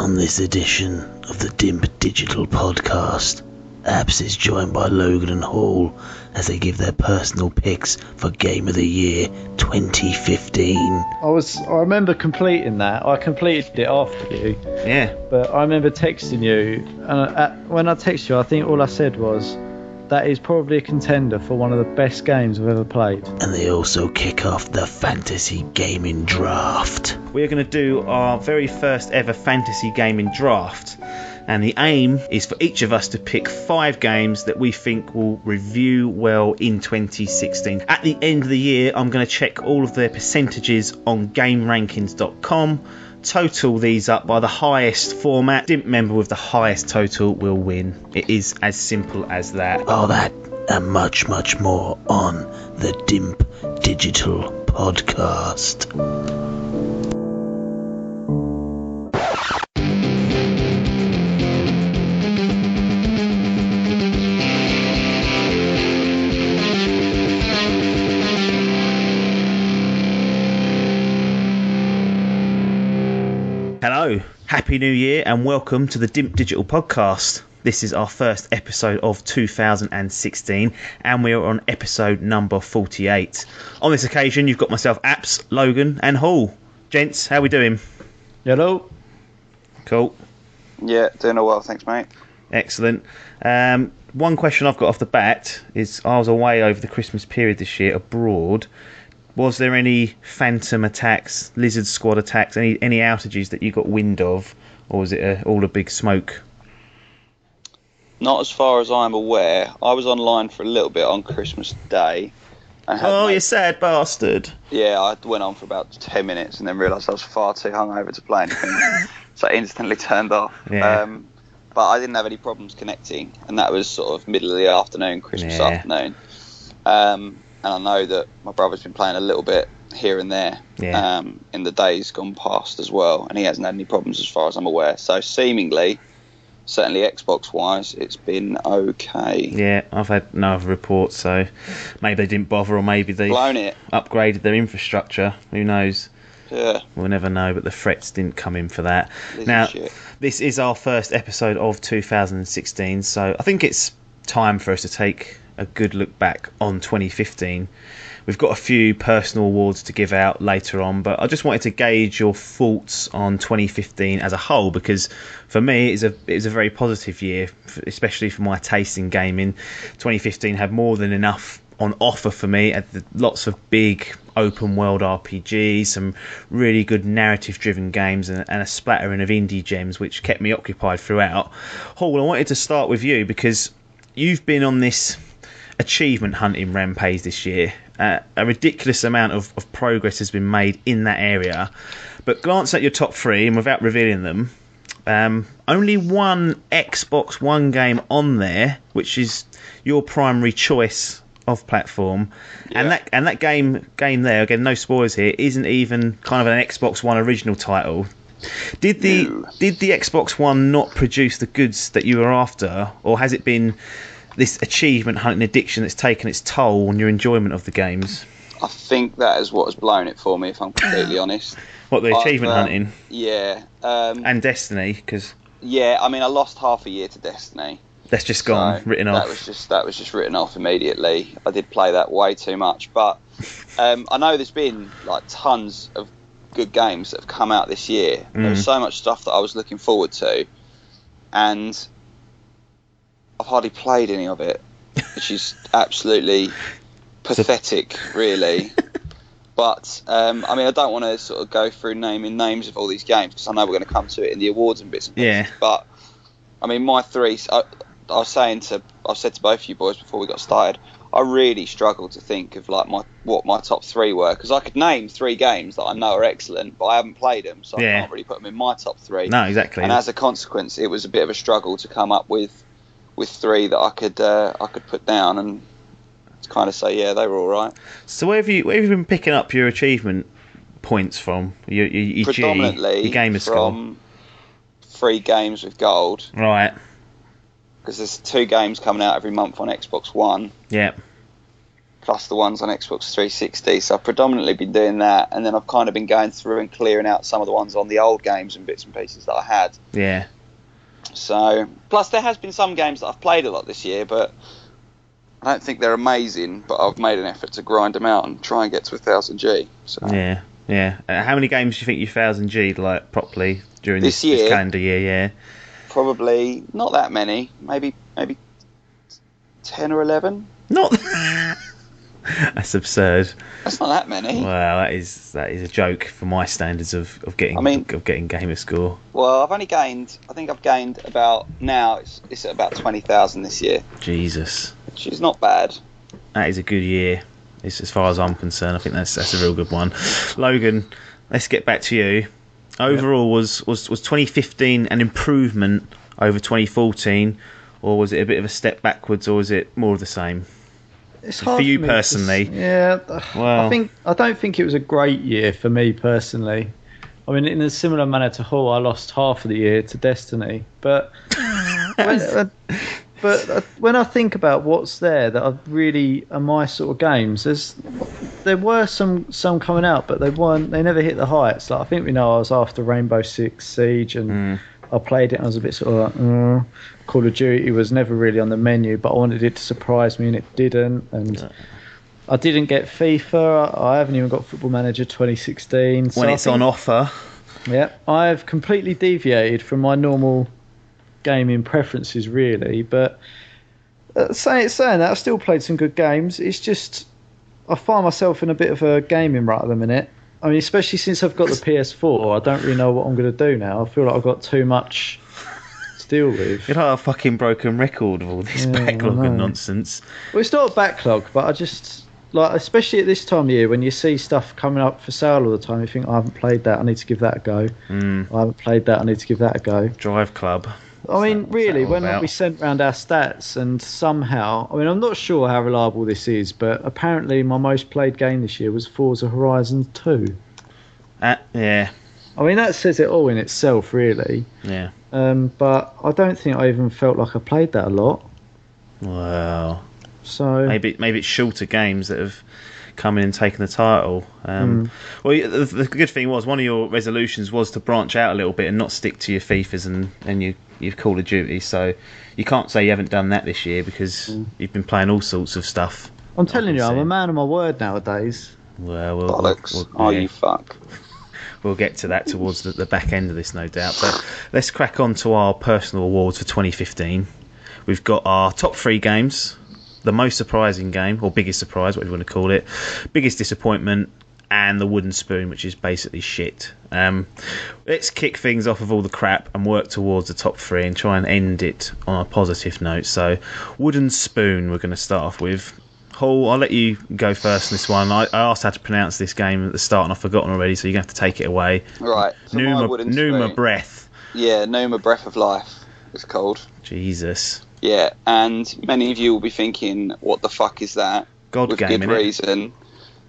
On this edition of the Dimp Digital Podcast, Abs is joined by Logan and Hall as they give their personal picks for Game of the Year 2015. I remember completing that. I completed it after you. Yeah. But I remember texting you, and when I texted you, I think all I said was, that is probably a contender for one of the best games I've ever played. And they also kick off the Fantasy Gaming Draft. We're going to do our very first ever Fantasy Gaming Draft. And the aim is for each of us to pick 5 games that we think will review well in 2016. At the end of the year, I'm going to check all of their percentages on GameRankings.com, total these up by the highest format. Dimp member with the highest total will win. It is as simple as that. All that and much, much more on the Dimp Digital Podcast. Hello, Happy New Year and welcome to the Dimp Digital Podcast. This is our first episode of 2016 and we are on episode number 48. On this occasion you've got myself, Apps, Logan and Hall. Gents, how we doing? Hello. Cool. Yeah, doing all well, thanks mate. Excellent. One question I've got off the bat is I was away over the Christmas period this year abroad. Was there any phantom attacks, lizard squad attacks, any outages that you got wind of, or was it all a big smoke? Not as far as I'm aware. I was online for a little bit on Christmas Day. You sad bastard. Yeah, I went on for about 10 minutes and then realised I was far too hungover to play anything. So I instantly turned off. Yeah. But I didn't have any problems connecting, and that was sort of middle of the afternoon, Christmas afternoon. And I know that my brother's been playing a little bit here and there in the days gone past as well, and he hasn't had any problems as far as I'm aware. So seemingly, certainly Xbox-wise, it's been okay. Yeah, I've had no other reports, so maybe they didn't bother, or maybe they upgraded their infrastructure. Who knows? Yeah. We'll never know, but the threats didn't come in for that. This is our first episode of 2016, so I think it's time for us to take a good look back on 2015. We've got a few personal awards to give out later on, but I just wanted to gauge your thoughts on 2015 as a whole, because for me it was a very positive year, especially for my taste in gaming. 2015 had more than enough on offer for me. Had lots of big open world RPGs, some really good narrative driven games, and a splattering of indie gems which kept me occupied throughout. Hall, I wanted to start with you because you've been on this achievement hunting rampage this year. A ridiculous amount of progress has been made in that area, but glance at your top 3 and without revealing them, only one Xbox One game on there, which is your primary choice of platform, and that game there, again no spoilers here, isn't even kind of an Xbox One original title. Did the Xbox One not produce the goods that you were after, or has it been this achievement hunting addiction that's taken its toll on your enjoyment of the games? I think that is what has blown it for me, if I'm completely honest. What, the achievement hunting? Yeah. And Destiny, because... Yeah, I mean, I lost half a year to Destiny. That's just gone, written off. That was just written off immediately. I did play that way too much, but I know there's been like tons of good games that have come out this year. There was so much stuff that I was looking forward to, and I've hardly played any of it, which is absolutely pathetic, really. But, I mean, I don't want to sort of go through naming names of all these games, because I know we're going to come to it in the awards and bits and pieces. Yeah. But, I mean, my 3... I've said to both of you boys before we got started, I really struggled to think of like what my top 3 were, because I could name 3 games that I know are excellent, but I haven't played them, so I can't really put them in my top 3. No, exactly. And as a consequence, it was a bit of a struggle to come up with 3 that I could put down and kind of say, yeah, they were all right. So where have you been picking up your achievement points from? Your Predominantly your gamer score? From 3 games with gold. Right. Because there's 2 games coming out every month on Xbox One. Yeah. plus the ones on Xbox 360. So I've predominantly been doing that, and then I've kind of been going through and clearing out some of the ones on the old games and bits and pieces that I had. Yeah. So, plus there has been some games that I've played a lot this year, but I don't think they're amazing, but I've made an effort to grind them out and try and get to 1000G. So. Yeah. How many games do you think you 1000G'd like properly during this calendar year? Yeah. Probably not that many. Maybe 10 or 11. Not. That's absurd. That's not that many. Well, that is a joke for my standards of getting gamer score. Well, I think I've gained about, now it's at about 20,000 this year. Jesus. Which is not bad. That is a good year. It's, as far as I'm concerned, I think that's a real good one. Logan, let's get back to you. Overall, was 2015 an improvement over 2014, or was it a bit of a step backwards, or was it more of the same? It's hard for you for me personally. Well, I don't think it was a great year for me personally. I mean, in a similar manner to Hall, I lost half of the year to Destiny. But when I think about what's there that are really are my sort of games, there were some coming out, but they never hit the heights. Like, I think we know I was after Rainbow Six Siege, and I played it and I was a bit sort of like, Call of Duty was never really on the menu, but I wanted it to surprise me and it didn't. And I didn't get FIFA. I haven't even got Football Manager 2016. When it's on offer. Yeah, I've completely deviated from my normal gaming preferences, really. But saying that, I've still played some good games. It's just I find myself in a bit of a gaming rut at the minute. I mean, especially since I've got the PS4, I don't really know what I'm going to do now. I feel like I've got too much to deal with. You're like a fucking broken record of all this backlog and nonsense. Well, it's not a backlog, but I just, like, especially at this time of year when you see stuff coming up for sale all the time, you think, I haven't played that, I need to give that a go. I haven't played that, I need to give that a go. Drive Club. I mean, really, when we sent round our stats, and somehow, I mean, I'm not sure how reliable this is, but apparently my most played game this year was Forza Horizon 2. Yeah. I mean, that says it all in itself, really. Yeah. But I don't think I even felt like I played that a lot. Well, so maybe it's shorter games that have come in and taken the title. Well, the good thing was one of your resolutions was to branch out a little bit and not stick to your FIFAs and your Call of Duty. So you can't say you haven't done that this year because you've been playing all sorts of stuff. I'm telling you, I'm a man of my word nowadays. Well, you fuck. We'll get to that towards the back end of this, no doubt. But let's crack on to our personal awards for 2015. We've got our top 3 games, the most surprising game, or biggest surprise, whatever you want to call it, biggest disappointment, and the wooden spoon, which is basically shit. Let's kick things off with all the crap and work towards the top 3 and try and end it on a positive note. So, wooden spoon we're going to start off with. Hall, I'll let you go first on this one. I asked how to pronounce this game at the start and I've forgotten already, so you're going to have to take it away. Right. Numa Breath. Yeah, Numa Breath of Life it's called. Jesus. Yeah, and many of you will be thinking, what the fuck is that? God with game, good reason.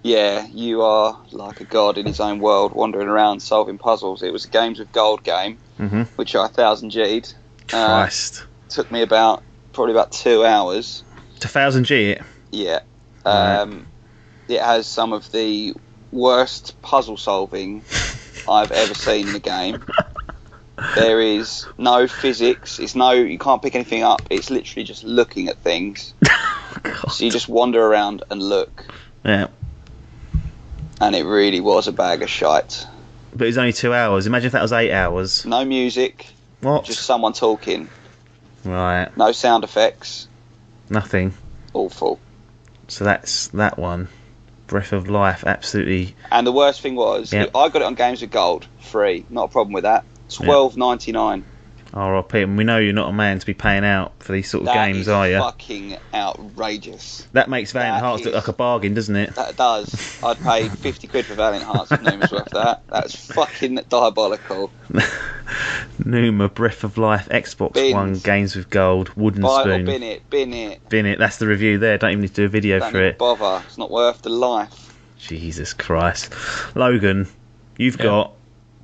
Yeah, you are like a god in his own world, wandering around solving puzzles. It was a Games with Gold game, which I 1000G'd. Christ. Took me probably about 2 hours. To 1000G it? Yeah. It has some of the worst puzzle solving I've ever seen in a game. There is no physics. You can't pick anything up. It's literally just looking at things. So you just wander around and look. Yeah. And it really was a bag of shite. But it was only 2 hours. Imagine if that was 8 hours. No music. What? Just someone talking. Right. No sound effects. Nothing. Awful. So that's that one. Breath of Life, absolutely. And the worst thing was, I got it on Games with Gold, free. Not a problem with that. $12.99. R.I.P. And we know you're not a man to be paying out for these sort of games, are you? That is fucking outrageous. That makes Valiant Hearts look like a bargain, doesn't it? That does. I'd pay 50 quid for Valiant Hearts if Numa's worth that. That's fucking diabolical. Numa, Breath of Life, Xbox One, Games with Gold, Wooden Spoon. Bin it. Bin it. That's the review there. Don't even need to do a video for it. Don't bother. It's not worth the life. Jesus Christ. Logan, you've got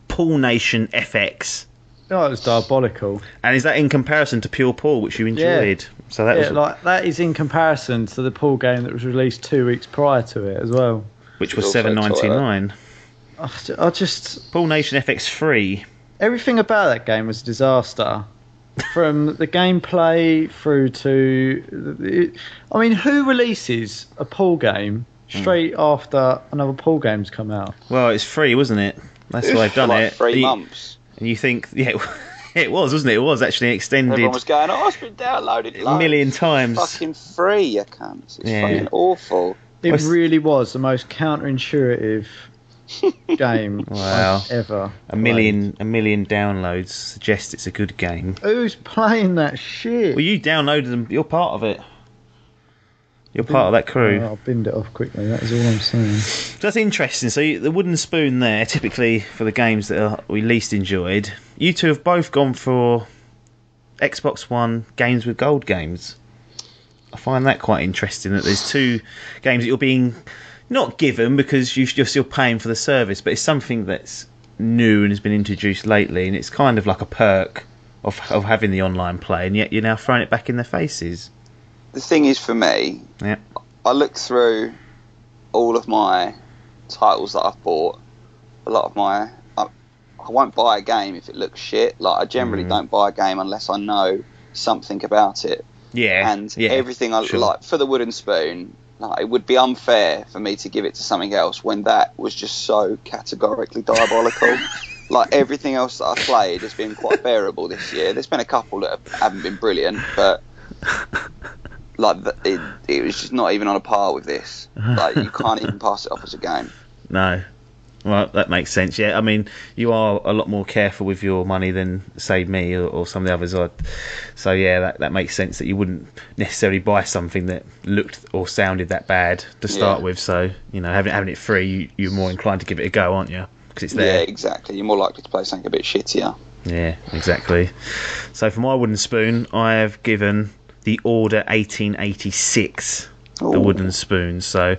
Pool Nation FX. Oh, it was diabolical. And is that in comparison to Pure Pool, which you enjoyed? Yeah. So that was like that is in comparison to the pool game that was released 2 weeks prior to it as well, which was $7.99. I just Pool Nation FX free. Everything about that game was a disaster. From the gameplay through to, I mean, who releases a pool game straight after another pool game's come out? Well, it's free, wasn't it? That's why they've done like it. 3 months. And you think, yeah, it was, wasn't it? It was actually extended. Everyone was going, it's been downloaded a million times. It's fucking free, you cunts. It's fucking awful. It really was the most counterintuitive game ever. A million downloads suggests it's a good game. Who's playing that shit? Well, you downloaded them. You're part of it. You're part of that crew. I'll binned it off quickly. That is all I'm saying. So that's interesting. So the wooden spoon there, typically for the games that we least enjoyed. You two have both gone for Xbox One games with gold games. I find that quite interesting. That there's 2 games that you're being not given because you're still paying for the service, but it's something that's new and has been introduced lately, and it's kind of like a perk of having the online play, and yet you're now throwing it back in their faces. The thing is, for me, I look through all of my titles that I've bought. A lot of my, I won't buy a game if it looks shit. Like, I generally don't buy a game unless I know something about it. Yeah. And everything I like for the wooden spoon. Like, it would be unfair for me to give it to something else when that was just so categorically diabolical. Like, everything else that I played has been quite bearable this year. There's been a couple that haven't been brilliant, but like it was just not even on a par with this. Like, you can't even pass it off as a game. No. Well, that makes sense. Yeah, I mean, you are a lot more careful with your money than, say, me or some of the others. So yeah, that makes sense that you wouldn't necessarily buy something that looked or sounded that bad to start with. So, you know, having it free, you're more inclined to give it a go, aren't you? Because it's there. Yeah, exactly. You're more likely to play something a bit shittier. Yeah, exactly. So for my wooden spoon, I have given the Order 1886. The wooden spoon. So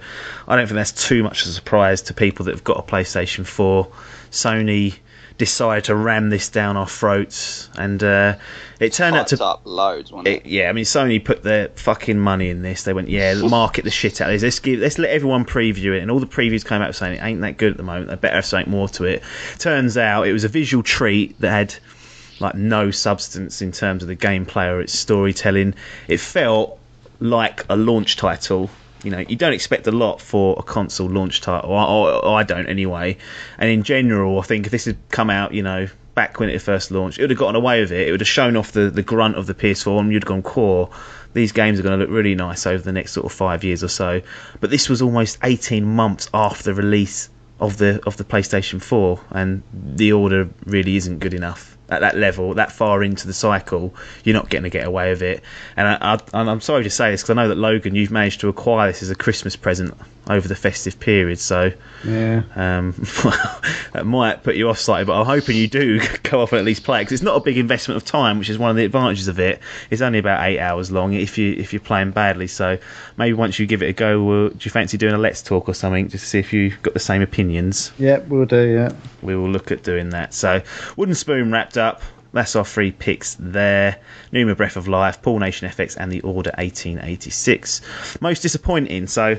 I don't think that's too much of a surprise to people that have got a PlayStation 4. Sony decided to ram this down our throats, and it turned out to up loads, wasn't it? Yeah, I mean, Sony put their fucking money in this. They went, market the shit out of this. Let's let everyone preview it, and all the previews came out saying it ain't that good at the moment. They better have something more to it. Turns out it was a visual treat that had like no substance in terms of the gameplay or its storytelling. It felt like a launch title. You know, you don't expect a lot for a console launch title, or I don't anyway. And in general, I think if this had come out, you know, back when it first launched, it would have gotten away with it. It would have shown off the grunt of the PS4, and you'd have gone, core, these games are going to look really nice over the next sort of 5 years or so. But this was almost 18 months after the release of the PlayStation 4, and the Order really isn't good enough. At that level, that far into the cycle, you're not going to get away with it. And I'm sorry to say this, because I know that, Logan, you've managed to acquire this as a Christmas present over the festive period, so yeah, that might put you off slightly, but I'm hoping you do go off and at least play it, because it's not a big investment of time, which is one of the advantages of it. It's only about 8 hours long if you're playing badly, so maybe once you give it a go, do you fancy doing a Let's Talk or something, just to see if you've got the same opinions? Yeah, we'll do, yeah. We will look at doing that. So, Wooden Spoon wrapped up. That's our 3 picks there. Numa Breath of Life, Pool Nation FX, and the Order 1886. Most disappointing, so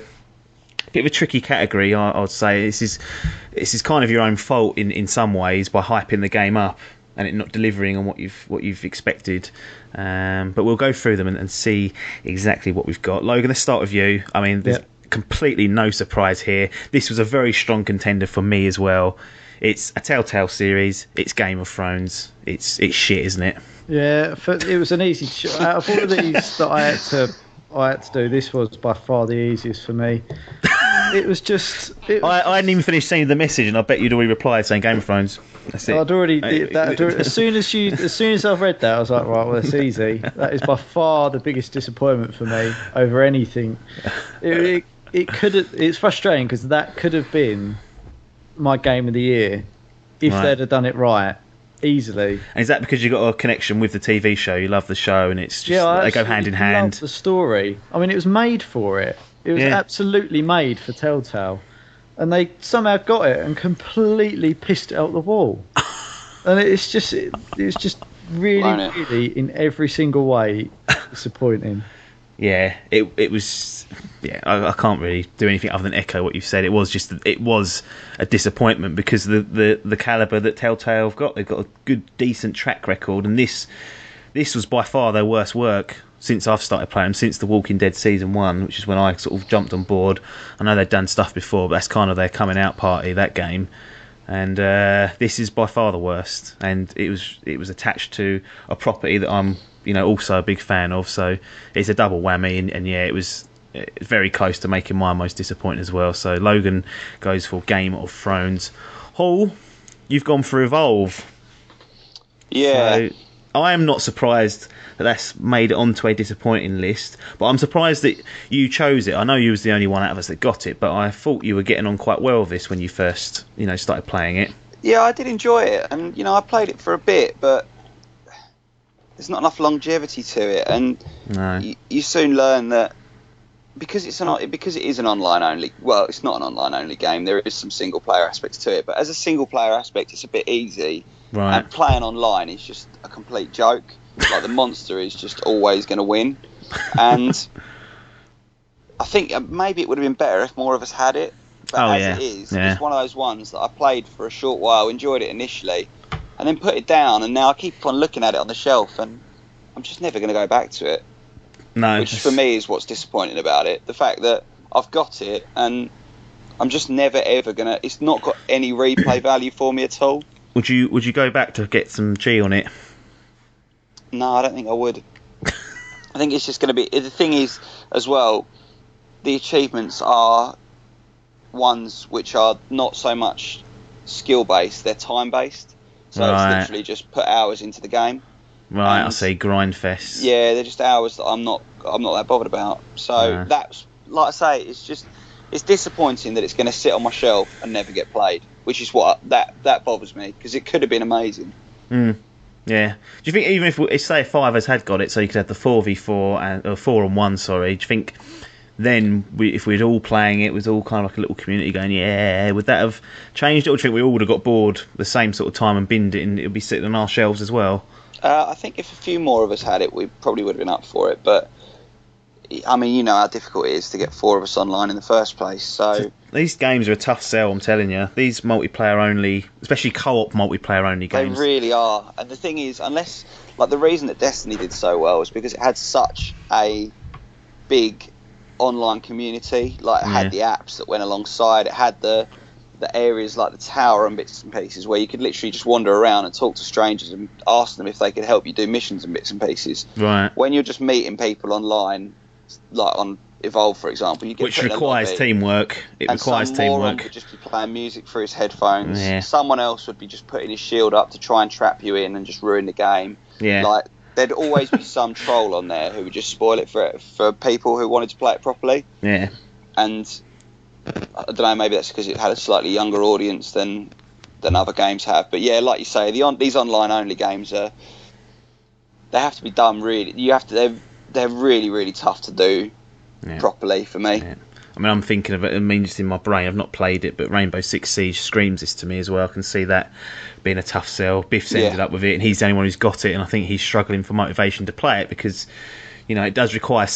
a bit of a tricky category, I would say. This is kind of your own fault in some ways by hyping the game up and it not delivering on what you've expected. But we'll go through them and see exactly what we've got. Logan, let's start with you. I mean, there's completely no surprise here. This was a very strong contender for me as well. It's a Telltale series. It's Game of Thrones. It's shit, isn't it? Yeah, it was an easy. Out of all of these that I had to do, this was by far the easiest for me. It was just. I hadn't even finished sending the message, and I bet you'd already replied saying Game of Thrones. That's it. I'd already did that. As soon as I've read that, I was like, right, well, it's easy. That is by far the biggest disappointment for me over anything. It could have. It's frustrating because that could have been my game of the year if they'd have done it right, easily. And is that because you got a connection with the TV show? You love the show, and it's just they go hand in hand. Love the story. I mean, it was made for it. It was absolutely made for Telltale, and they somehow got it and completely pissed it out the wall. and it's just really in every single way disappointing. Yeah, it was. Yeah, I can't really do anything other than echo what you've said. It was a disappointment because the caliber that Telltale have got, they've got a good, decent track record, and this was by far their worst work since I've started playing them, since The Walking Dead Season 1, which is when I sort of jumped on board. I know they'd done stuff before, but that's kind of their coming out party, that game. And this is by far the worst. And it was attached to a property that I'm, also a big fan of. So it's a double whammy. And yeah, it was very close to making my most disappointing as well. So Logan goes for Game of Thrones. Hall, you've gone for Evolve. Yeah. So I am not surprised that that's made it onto a disappointing list, but I'm surprised that you chose it. I know you was the only one out of us that got it, but I thought you were getting on quite well with this when you first, started playing it. Yeah, I did enjoy it, and I played it for a bit, but there's not enough longevity to it, and No. you soon learn that because it is an online only. Well, it's not an online only game. There is some single player aspects to it, but as a single player aspect, it's a bit easy. Right. And playing online is just a complete joke. Like the monster is just always going to win, and I think maybe it would have been better if more of us had it. But it is, it's one of those ones that I played for a short while, enjoyed it initially, and then put it down, and now I keep on looking at it on the shelf, and I'm just never going to go back to it. No, which for me is what's disappointing about it. The fact that I've got it, and I'm just never ever gonna. It's not got any replay value for me at all. Would you go back to get some G on it? No, I don't think I would. I think it's just going to be... The thing is, as well, the achievements are ones which are not so much skill-based, they're time-based. So It's literally just put hours into the game. Right, I see, grind fest. Yeah, they're just hours that I'm not that bothered about. So that's, like I say, it's disappointing that it's going to sit on my shelf and never get played, which is what that bothers me, because it could have been amazing. Yeah. Do you think even if say 5 of us had got it, so you could have the 4v4 and 4-on-1, sorry, do you think then if we'd all playing it, was all kind of like a little community going, yeah, would that have changed it? Or do you think we all would have got bored the same sort of time and binned it, and it would be sitting on our shelves as well? I think if a few more of us had it, we probably would have been up for it. But I mean, you know how difficult it is to get 4 of us online in the first place. So these games are a tough sell, I'm telling you. These multiplayer only, especially co-op multiplayer only games, they really are. And the thing is, unless the reason that Destiny did so well is because it had such a big online community. It had the apps that went alongside. It had the areas like the tower and bits and pieces where you could literally just wander around and talk to strangers and ask them if they could help you do missions and bits and pieces. Right. When you're just meeting people online, like on Evolve, for example, you get which requires teamwork. It requires teamwork. Some moron would just be playing music through his headphones. Yeah. Someone else would be just putting his shield up to try and trap you in and just ruin the game. Yeah. There'd always be some troll on there who would just spoil it for people who wanted to play it properly. Yeah. And I don't know, maybe that's because it had a slightly younger audience than other games have. But yeah, like you say, these online only games they have to be done really. They're really, really tough to do properly for me. Yeah. I mean, I'm thinking of it. I mean, just in my brain, I've not played it, but Rainbow Six Siege screams this to me as well. I can see that being a tough sell. Biff's ended up with it, and he's the only one who's got it, and I think he's struggling for motivation to play it because, it does require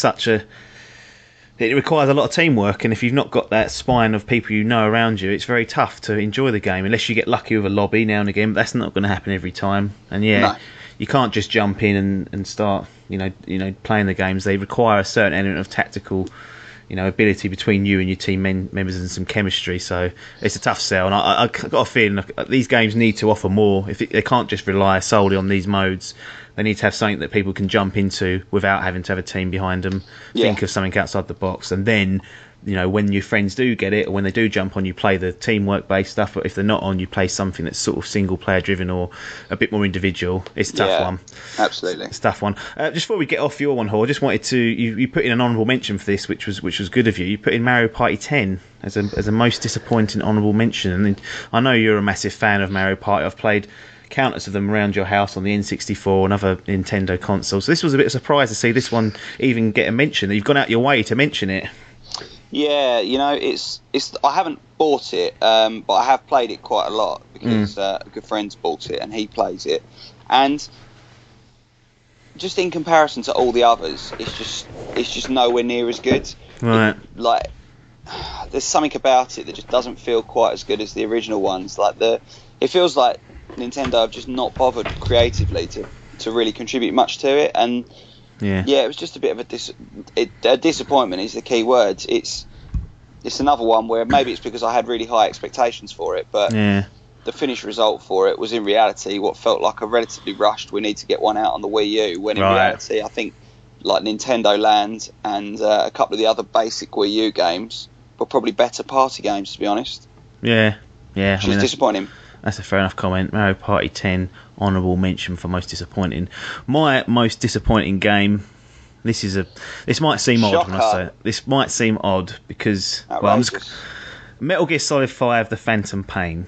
it requires a lot of teamwork, and if you've not got that spine of people around you, it's very tough to enjoy the game unless you get lucky with a lobby now and again. But that's not going to happen every time, and you can't just jump in and start playing the games. They require a certain element of tactical ability between you and your team members and some chemistry. So it's a tough sell, and I got a feeling these games need to offer more. They can't just rely solely on these modes. They need to have something that people can jump into without having to have a team behind them. Think of something outside the box, and then when your friends do get it, or when they do jump on, you play the teamwork based stuff. But if they're not on, you play something that's sort of single player driven or a bit more individual. It's a tough one. Absolutely, it's a tough one. Just before we get off your one, Hall, I just wanted to you put in an honourable mention for this, which was good of you. You put in Mario Party 10 as a most disappointing honourable mention, and I know you're a massive fan of Mario Party. I've played countless of them around your house on the N64 and other Nintendo consoles. So this was a bit of a surprise to see this one even get a mention. You've gone out your way to mention it. Yeah, it's. I haven't bought it, but I have played it quite a lot because a good friend's bought it and he plays it, and just in comparison to all the others, it's just nowhere near as good. Right. There's something about it that just doesn't feel quite as good as the original ones. It feels like Nintendo have just not bothered creatively to really contribute much to it, and it was just a bit of a disappointment is the key word. It's another one where maybe it's because I had really high expectations for it, but the finished result for it was in reality what felt like a relatively rushed, we need to get one out on the Wii U, when in reality I think like Nintendo Land and a couple of the other basic Wii U games were probably better party games, to be honest. Yeah. Which is disappointing. That's a fair enough comment. Mario Party 10, honourable mention for most disappointing. My most disappointing game. This might seem odd when I say it. This might seem odd because Metal Gear Solid 5: The Phantom Pain.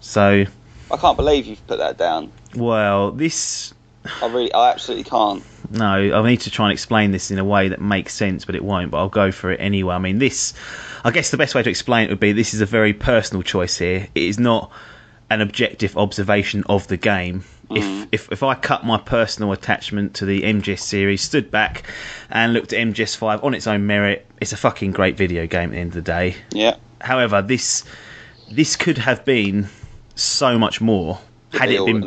So I can't believe you've put that down. Well, this I absolutely can't. No, I need to try and explain this in a way that makes sense, but it won't. But I'll go for it anyway. I mean, I guess the best way to explain it would be this is a very personal choice here. It is not an objective observation of the game. If I cut my personal attachment to the MGS series, stood back and looked at MGS 5 on its own merit, it's a fucking great video game at the end of the day. Yeah. However, this could have been so much more had it been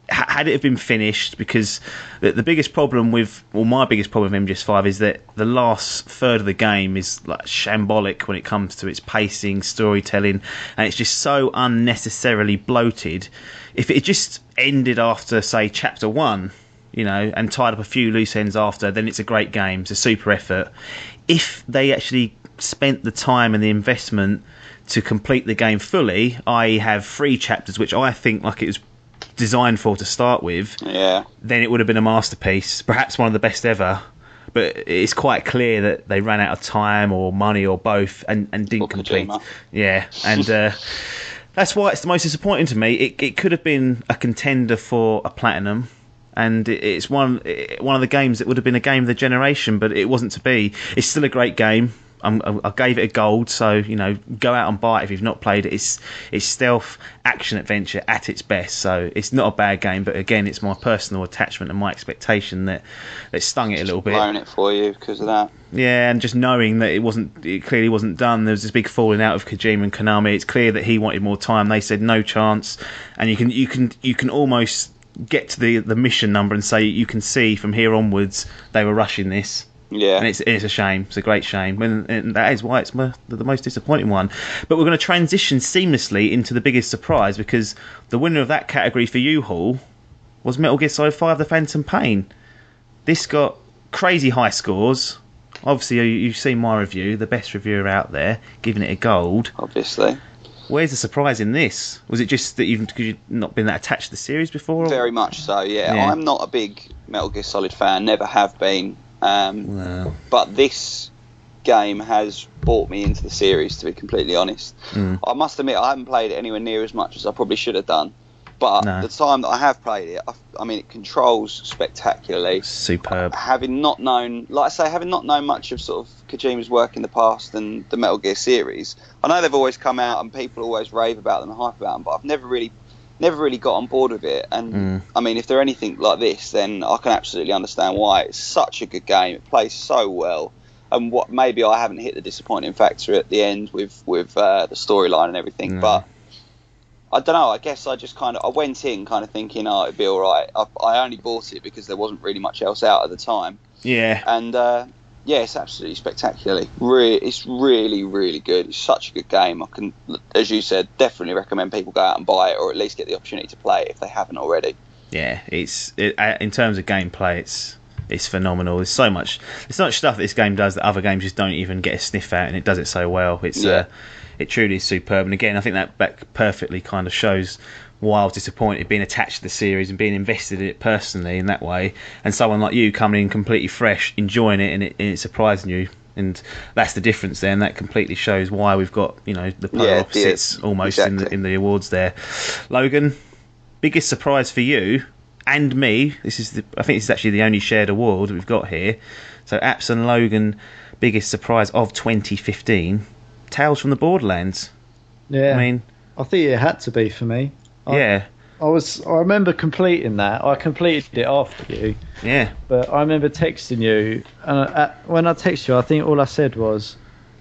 had it have been finished, because the biggest problem my biggest problem with MGS 5 is that the last third of the game is like shambolic when it comes to its pacing, storytelling, and it's just so unnecessarily bloated. If it just ended after, say, chapter 1, and tied up a few loose ends after, then it's a great game. It's a super effort. If they actually spent the time and the investment to complete the game fully, i.e. have 3 chapters, which I think like it was designed for to start with, then it would have been a masterpiece, perhaps one of the best ever. But it's quite clear that they ran out of time or money or both and didn't complete. And that's why it's the most disappointing to me. It could have been a contender for a platinum, and it's one of the games that would have been a game of the generation, but it wasn't to be. It's still a great game. I gave it a gold, so go out and buy it if you've not played it. It's stealth action adventure at its best, so it's not a bad game. But again, it's my personal attachment and my expectation that stung it a little bit. Blowing it for you because of that. Yeah, and just knowing that it clearly wasn't done. There was this big falling out of Kojima and Konami. It's clear that he wanted more time. They said no chance, and you can almost get to the mission number and say you can see from here onwards they were rushing this. Yeah, and it's a shame. It's a great shame, and that is why it's the most disappointing one. But we're going to transition seamlessly into the biggest surprise, because the winner of that category for you, Hall, was Metal Gear Solid 5: The Phantom Pain. This got crazy high scores. Obviously, you've seen my review, the best reviewer out there, giving it a gold. Obviously. Where's the surprise in this? Was it just that you've not been that attached to the series before? Or? Very much so, yeah. I'm not a big Metal Gear Solid fan, never have been. But this game has brought me into the series, to be completely honest. I must admit I haven't played it anywhere near as much as I probably should have done, but the time that I have played it, I mean, it controls spectacularly. Superb. Having not known much of sort of Kojima's work in the past and the Metal Gear series, I know they've always come out and people always rave about them and hype about them, but I've never really got on board with it. And I mean, if they're anything like this, then I can absolutely understand why. It's such a good game. It plays so well. And what maybe I haven't hit the disappointing factor at the end with the storyline and everything, but I don't know. I guess I went in kind of thinking, oh, it'd be all right. I only bought it because there wasn't really much else out at the time. Yeah. And it's absolutely spectacularly. It's really, really good. It's such a good game. I can, as you said, definitely recommend people go out and buy it, or at least get the opportunity to play it if they haven't already. Yeah, in terms of gameplay, it's phenomenal. There's so much stuff that this game does that other games just don't even get a sniff at, and it does it so well. It truly is superb. And again, I think that perfectly kind of shows why I was disappointed being attached to the series and being invested in it personally in that way, and someone like you coming in completely fresh, enjoying it, and it surprising you. And that's the difference there, and that completely shows why we've got the polar opposites almost in the awards there. Logan, biggest surprise for you and me. I think this is actually the only shared award that we've got here. So Apps and Logan, biggest surprise of 2015, Tales from the Borderlands. Yeah, I mean, I think it had to be for me. Yeah. I remember completing that. I completed it after you. Yeah. But I remember texting you, and when I texted you, I think all I said was,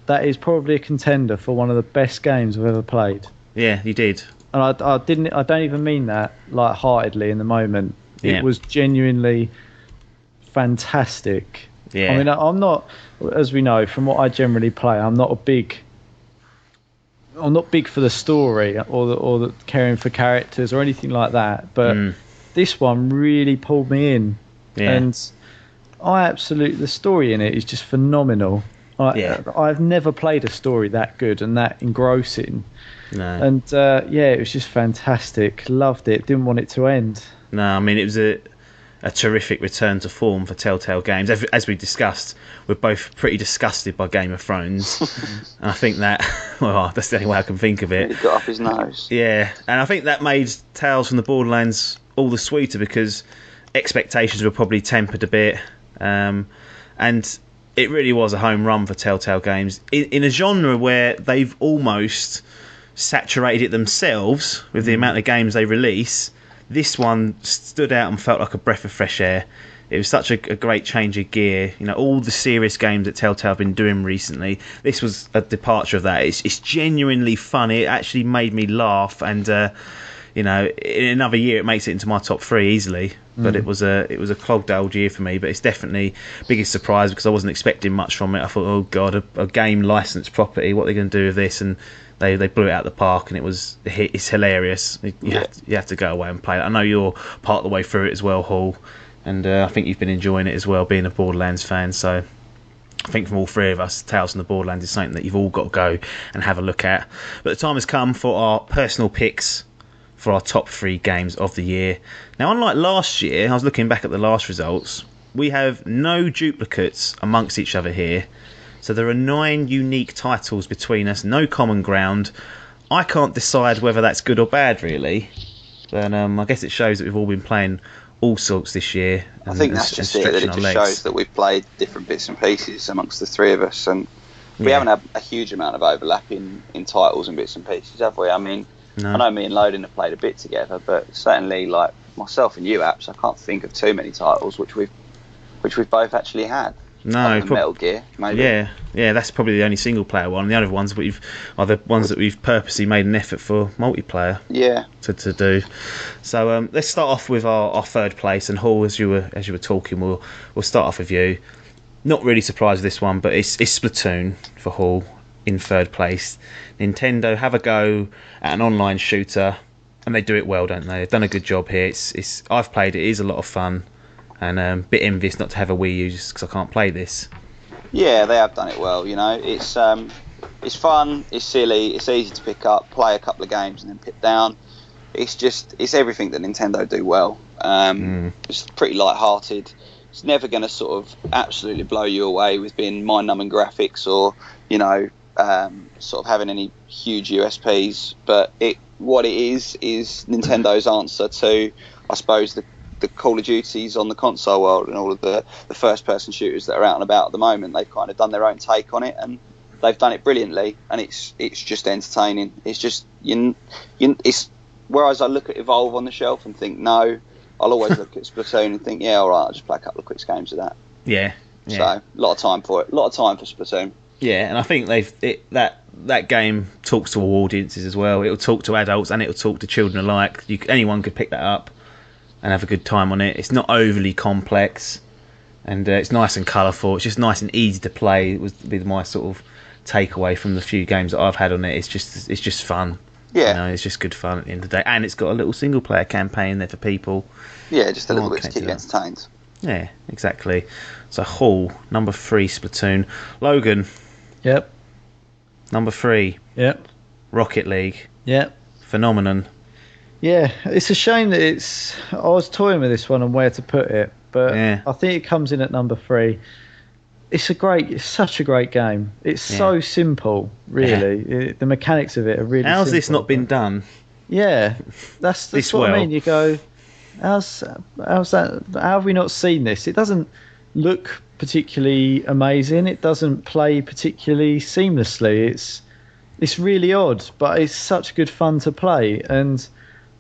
"That is probably a contender for one of the best games I've ever played." Yeah, you did. And I didn't. I don't even mean that light-heartedly in the moment. Yeah. It was genuinely fantastic. Yeah. I mean, I'm not, as we know from what I generally play, I'm not big for the story or the caring for characters or anything like that. But this one really pulled me in, and the story in it is just phenomenal. I've never played a story that good and that engrossing. No. And it was just fantastic. Loved it. Didn't want it to end. No, I mean, it was a terrific return to form for Telltale Games. As we discussed, we're both pretty disgusted by Game of Thrones. And I think that, well, that's the only way I can think of it. He got up his nose. Yeah, and I think that made Tales from the Borderlands all the sweeter because expectations were probably tempered a bit. And it really was a home run for Telltale Games. In a genre where they've almost saturated it themselves with the amount of games they release, this one stood out and felt like a breath of fresh air. It was such a great change of gear. You know, all the serious games that Telltale have been doing recently, this was a departure of that. It's genuinely funny. It actually made me laugh, and in another year it makes it into my top 3 easily. But it was a clogged old year for me. But it's definitely biggest surprise because I wasn't expecting much from it. I thought, oh god, a game licensed property. What are they going to do with this? And they blew it out of the park, and it's hilarious. You have to go away and play it. I know you're part of the way through it as well, Hall, and I think you've been enjoying it as well, being a Borderlands fan. So I think from all three of us, Tales from the Borderlands is something that you've all got to go and have a look at. But the time has come for our personal picks for our top 3 games of the year. Now, unlike last year, I was looking back at the last results, we have no duplicates amongst each other here. So there are 9 unique titles between us, no common ground. I can't decide whether that's good or bad, really. But I guess it shows that we've all been playing all sorts this year. I think that's just it, that it just shows that we've played different bits and pieces amongst the 3 of us. And we haven't had a huge amount of overlap in titles and bits and pieces, have we? I mean, no. I know me and Logan have played a bit together, but certainly, like myself and you, Apps, I can't think of too many titles which we've both actually had. No, Metal Gear, maybe. Yeah, that's probably the only single player one. The other ones are the ones that we've purposely made an effort for multiplayer. Yeah. To do. So let's start off with our third place. And Hall, as you were talking, we'll start off with you. Not really surprised with this one, but it's Splatoon for Hall in third place. Nintendo have a go at an online shooter, and they do it well, don't they? They've done a good job here. I've played it. It is a lot of fun. And a bit envious not to have a Wii U just because I can't play this. Yeah, they have done it well. You know, it's fun, it's silly, it's easy to pick up, play a couple of games and then put down. It's everything that Nintendo do well. It's pretty light-hearted. It's never going to sort of absolutely blow you away with being mind-numbing graphics or sort of having any huge USPs. But what it is Nintendo's answer to, I suppose, the Call of Duties on the console world and all of the first-person shooters that are out and about at the moment. They've kind of done their own take on it, and they've done it brilliantly. And it's just entertaining. It's just it's whereas I look at Evolve on the shelf and think no, I'll always look at Splatoon and think all right, I'll just play a couple of quick games of that. Yeah. So a lot of time for it. A lot of time for Splatoon. Yeah, and I think that game talks to all audiences as well. It'll talk to adults and it'll talk to children alike. Anyone could pick that up and have a good time on it. It's not overly complex, and it's nice and colourful. It's just nice and easy to play. It would be my sort of takeaway from the few games that I've had on it. It's just fun. Yeah, it's just good fun at the end of the day, and it's got a little single player campaign there for people. Yeah, just a little bit to keep you entertained. Yeah, exactly. So Hall, number 3, Splatoon. Logan. Yep. Number 3. Yep. Rocket League. Yep. Phenomenon. Yeah, it's a shame that I was toying with this one and where to put it, but I think it comes in at number 3. It's such a great game. It's so simple, really. Yeah. The mechanics of it are really simple. How's this not been done? Yeah, that's what I mean. You go, how's that? How have we not seen this? It doesn't look particularly amazing. It doesn't play particularly seamlessly. It's really odd, but it's such good fun to play, and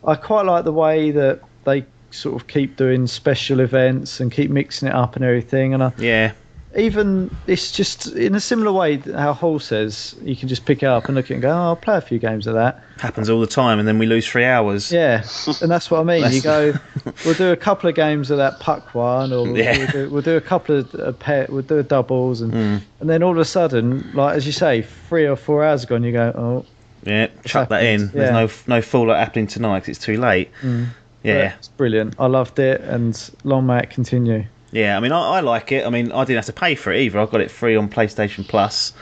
I quite like the way that they sort of keep doing special events and keep mixing it up and everything. And even it's just in a similar way how Hall says, you can just pick it up and look at it and go, I'll play a few games of that. Happens all the time, and then we lose 3 hours. Yeah, and that's what I mean. You go, we'll do a couple of games of that puck one, or we'll do a couple of we'll do a doubles, and then all of a sudden, like as you say, 3 or 4 hours ago, and you go, oh, yeah, chuck that in. Yeah. There's no fallout happening tonight because it's too late. Yeah, but it's brilliant. I loved it, and long may it continue. Yeah, I mean, I like it. I mean, I didn't have to pay for it either. I got it free on PlayStation Plus,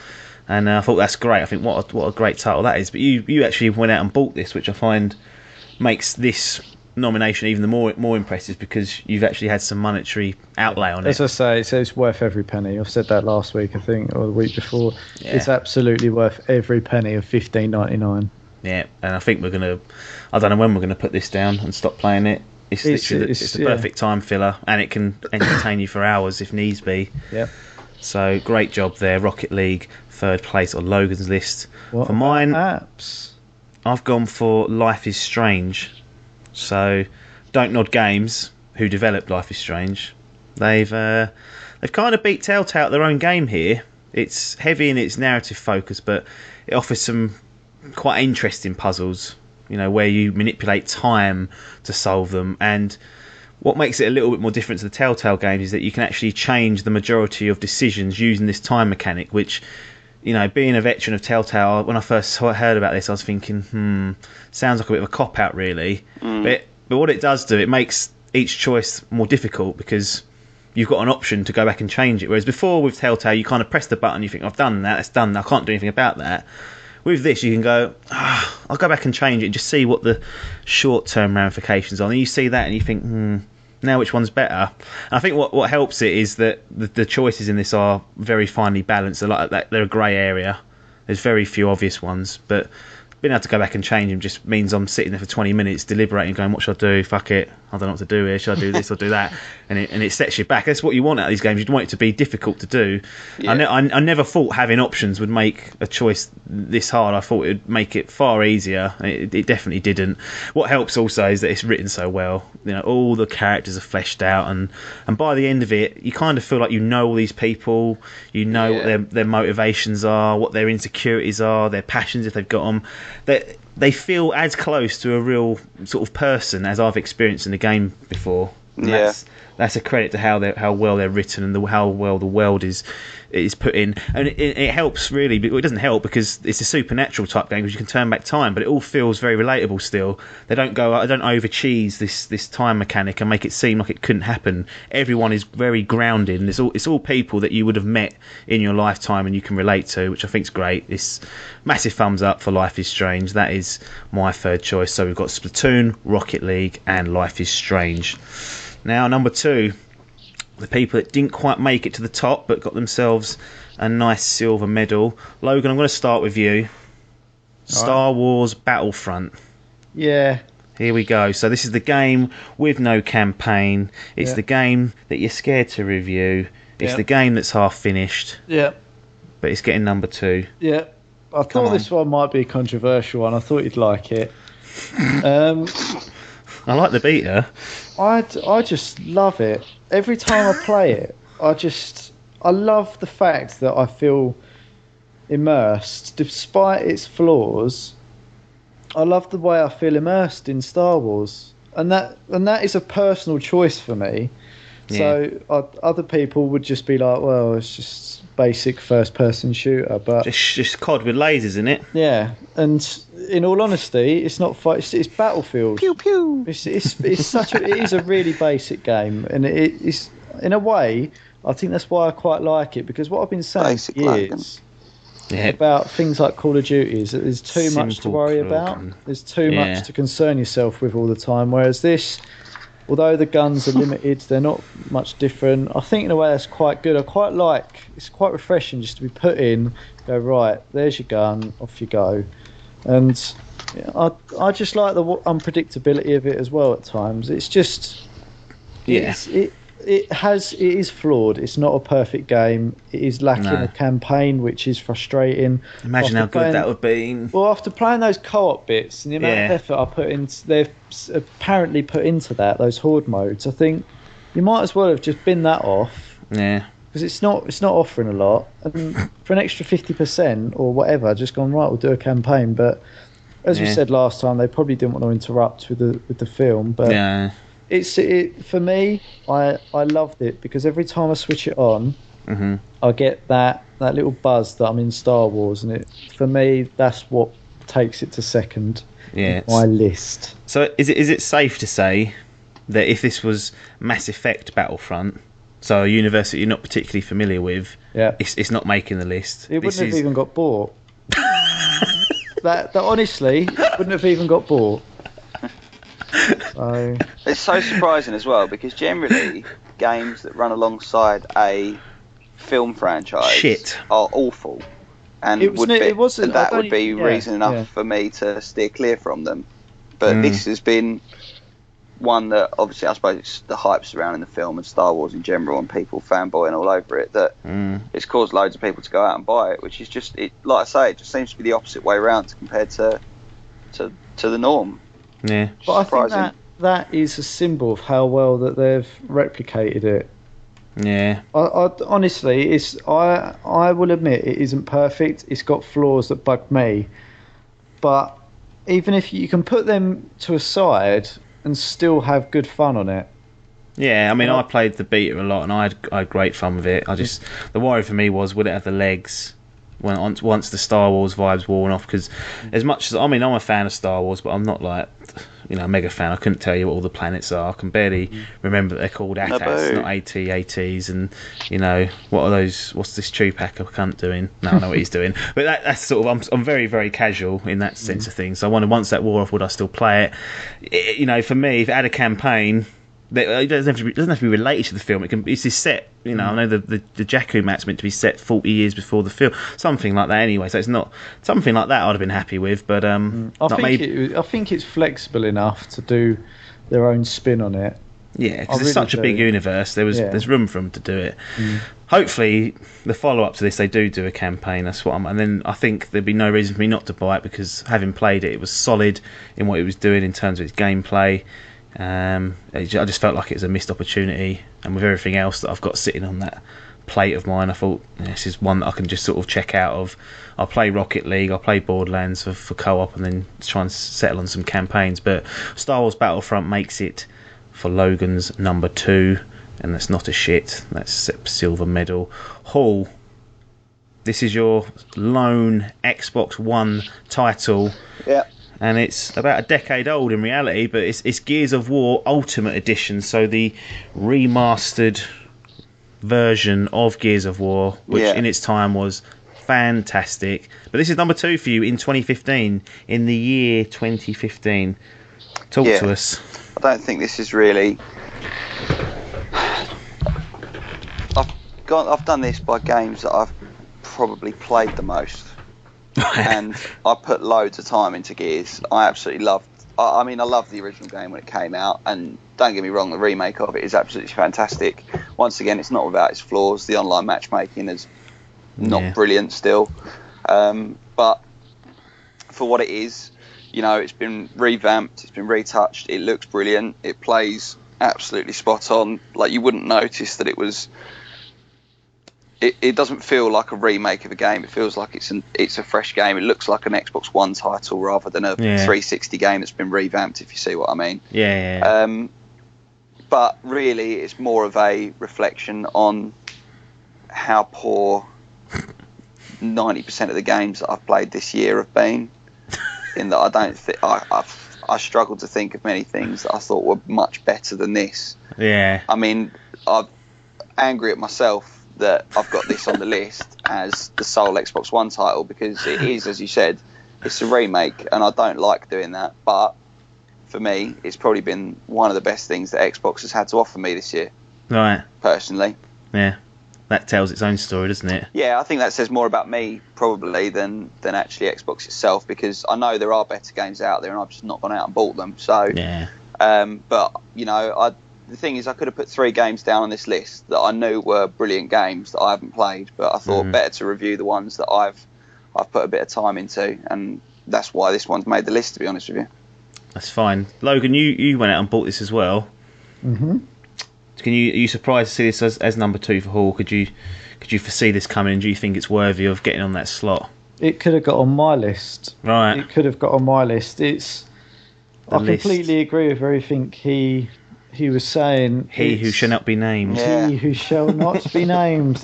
and I thought that's great. I think what a great title that is. But you actually went out and bought this, which I find makes this nomination even more impressive because you've actually had some monetary outlay on it. As I say, it's worth every penny. I've said that last week, I think, or the week before. Yeah. It's absolutely worth every penny of $15.99. Yeah, and I think I don't know when we're gonna put this down and stop playing it. It's the perfect time filler, and it can entertain you for hours if needs be. Yeah. So great job there, Rocket League, 3rd place on Logan's list. What for mine, apps? I've gone for Life is Strange. So, Don't Nod Games, who developed Life is Strange, they've kind of beat Telltale at their own game here. It's heavy in its narrative focus, but it offers some quite interesting puzzles, where you manipulate time to solve them. And what makes it a little bit more different to the Telltale games is that you can actually change the majority of decisions using this time mechanic, which, being a veteran of Telltale, when I first heard about this, I was thinking, sounds like a bit of a cop-out, really. But what it does do, it makes each choice more difficult because you've got an option to go back and change it. Whereas before with Telltale, you kind of press the button, you think, I've done that, it's done, I can't do anything about that. With this, you can go, I'll go back and change it and just see what the short-term ramifications are. And you see that and you think, now which one's better? And I think what helps it is that the choices in this are very finely balanced. They're a grey area. There's very few obvious ones, but being able to go back and change them just means I'm sitting there for 20 minutes deliberating, going, what should I do? Fuck it, I don't know what to do here. Should I do this or do that? And it sets you back. That's what you want out of these games. You want it to be difficult to do. Yeah. I never thought having options would make a choice this hard. I thought it would make it far easier. It definitely didn't. What helps also is that it's written so well. All the characters are fleshed out, and by the end of it, you kind of feel like you know all these people. You know what their motivations are, what their insecurities are, their passions if they've got them. They feel as close to a real sort of person as I've experienced in the game before. And that's a credit to how well they're written and how well the world is put in. And it helps really, but it doesn't help because it's a supernatural type game because you can turn back time, but it all feels very relatable still. They don't over cheese this time mechanic and make it seem like it couldn't happen. Everyone is very grounded, and it's all people that you would have met in your lifetime and you can relate to, which I think is great. It's massive thumbs up for Life is Strange. That is my 3rd choice. So we've got Splatoon, Rocket League, and Life is Strange. Now, number 2, the people that didn't quite make it to the top but got themselves a nice silver medal. Logan, I'm going to start with you. Star Wars Battlefront. Yeah. Here we go. So this is the game with no campaign. It's the game that you're scared to review. It's the game that's half finished. Yeah. But it's getting number 2. Yeah. I thought this one might be a controversial one. I thought you'd like it. I like the beta. I just love it. Every time I play it, I love the fact that I feel immersed. Despite its flaws, I love the way I feel immersed in Star Wars. And that is a personal choice for me. Yeah. So other people would just be like, well, it's just basic first-person shooter, but just COD with lasers, isn't it? Yeah, and in all honesty, it's not fight. It's Battlefield. Pew pew. It is a really basic game, and it is in a way. I think that's why I quite like it, because what I've been saying for years about things like Call of Duty is that there's too much to worry about. There's too much to concern yourself with all the time. Whereas this, although the guns are limited, they're not much different. I think in a way that's quite good. It's quite refreshing just to be put in, go, right, there's your gun, off you go. And I just like the unpredictability of it as well at times. It's just, it is flawed. It's not a perfect game. It is lacking a campaign, which is frustrating. Imagine how good that would be. Well, after playing those co-op bits and the amount of effort I put in, they've apparently put into those horde modes. I think you might as well have just binned that off. Yeah. Because it's not offering a lot, and for an extra 50% or whatever, just gone right. We'll do a campaign, but as we said last time, they probably didn't want to interrupt with the film. But it's for me. I loved it because every time I switch it on, I get that little buzz that I'm in Star Wars, and for me that's what takes it to second on my list. So is it safe to say that if this was Mass Effect Battlefront, so a universe that you're not particularly familiar with, it's not making the list? It wouldn't have even got bought. that honestly wouldn't have even got bought. So it's so surprising as well because generally games that run alongside a film franchise are awful, and that would be reason enough for me to steer clear from them. But this has been one that obviously I suppose it's the hype surrounding the film and Star Wars in general and people fanboying all over it that it's caused loads of people to go out and buy it, which is just like I say, it just seems to be the opposite way around compared to the norm. Yeah, but I think that is a symbol of how well that they've replicated it. Yeah, I honestly, I will admit it isn't perfect. It's got flaws that bug me, but even if you can put them to a side and still have good fun on it. Yeah, I mean, I played the beta a lot and I had great fun with it. The worry for me was, would it have the legs once the Star Wars vibes worn off? Because as much as I'm a fan of Star Wars, but I'm not like a mega fan. I couldn't tell you what all the planets are. I can barely remember that they're called AT-ATs, not AT-ATs. And what are those? What's this Chewbacca cunt doing? No, I know what he's doing. But that's sort of I'm very very casual in that sense of things. So I wonder, once that wore off, would I still play it? For me, if it had a campaign. It doesn't have to be related to the film. It's this set. I know the Jakku mat's meant to be set 40 years before the film, something like that. Anyway, so it's not something like that. I'd have been happy with, but I think it's flexible enough to do their own spin on it. Yeah, because it's such a big universe. There's room for them to do it. Hopefully, the follow up to this, they do a campaign. That's what and then I think there'd be no reason for me not to buy it because having played it, it was solid in what it was doing in terms of its gameplay. I just felt like it was a missed opportunity, and with everything else that I've got sitting on that plate of mine, I thought this is one that I can just sort of check out of. I'll play Rocket League, I'll play Borderlands for co-op, and then try and settle on some campaigns. But Star Wars Battlefront makes it for Logan's number 2, and that's not a shit. That's silver medal. Hall, this is your lone Xbox One title. Yeah. And it's about a decade old in reality, but it's Gears of War Ultimate Edition, so the remastered version of Gears of War, which in its time was fantastic. But this is number 2 for you in 2015, in the year 2015. Talk to us. I don't think this is really... I've done this by games that I've probably played the most. And I put loads of time into Gears. I absolutely loved. I loved the original game when it came out, and don't get me wrong, the remake of it is absolutely fantastic. Once again, it's not without its flaws. The online matchmaking is not brilliant still, but for what it is, it's been revamped, it's been retouched. It looks brilliant. It plays absolutely spot on. Like, you wouldn't notice that it was. It doesn't feel like a remake of a game. It feels like it's a fresh game. It looks like an Xbox One title rather than a 360 game that's been revamped, if you see what I mean. Yeah. But really, it's more of a reflection on how poor 90% of the games that I've played this year have been. In that I don't think I struggled to think of many things that I thought were much better than this. Yeah. I mean, I'm angry at myself that I've got this on the list as the sole Xbox One title, because it is, as you said, it's a remake, and I don't like doing that. But for me, it's probably been one of the best things that Xbox has had to offer me this year. Right. Personally. Yeah. That tells its own story, doesn't it? Yeah, I think that says more about me probably than actually Xbox itself, because I know there are better games out there, and I've just not gone out and bought them. So. Yeah. But the thing is, I could have put 3 games down on this list that I knew were brilliant games that I haven't played, but I thought better to review the ones that I've put a bit of time into, and that's why this one's made the list, to be honest with you. That's fine. Logan, you went out and bought this as well. Mm-hmm. Are you surprised to see this as number 2 for Hall? Could you foresee this coming? Do you think it's worthy of getting on that slot? It could have got on my list. Right. It could have got on my list. I completely agree with everything he was saying. He who shall not be named. Yeah. He who shall not be named.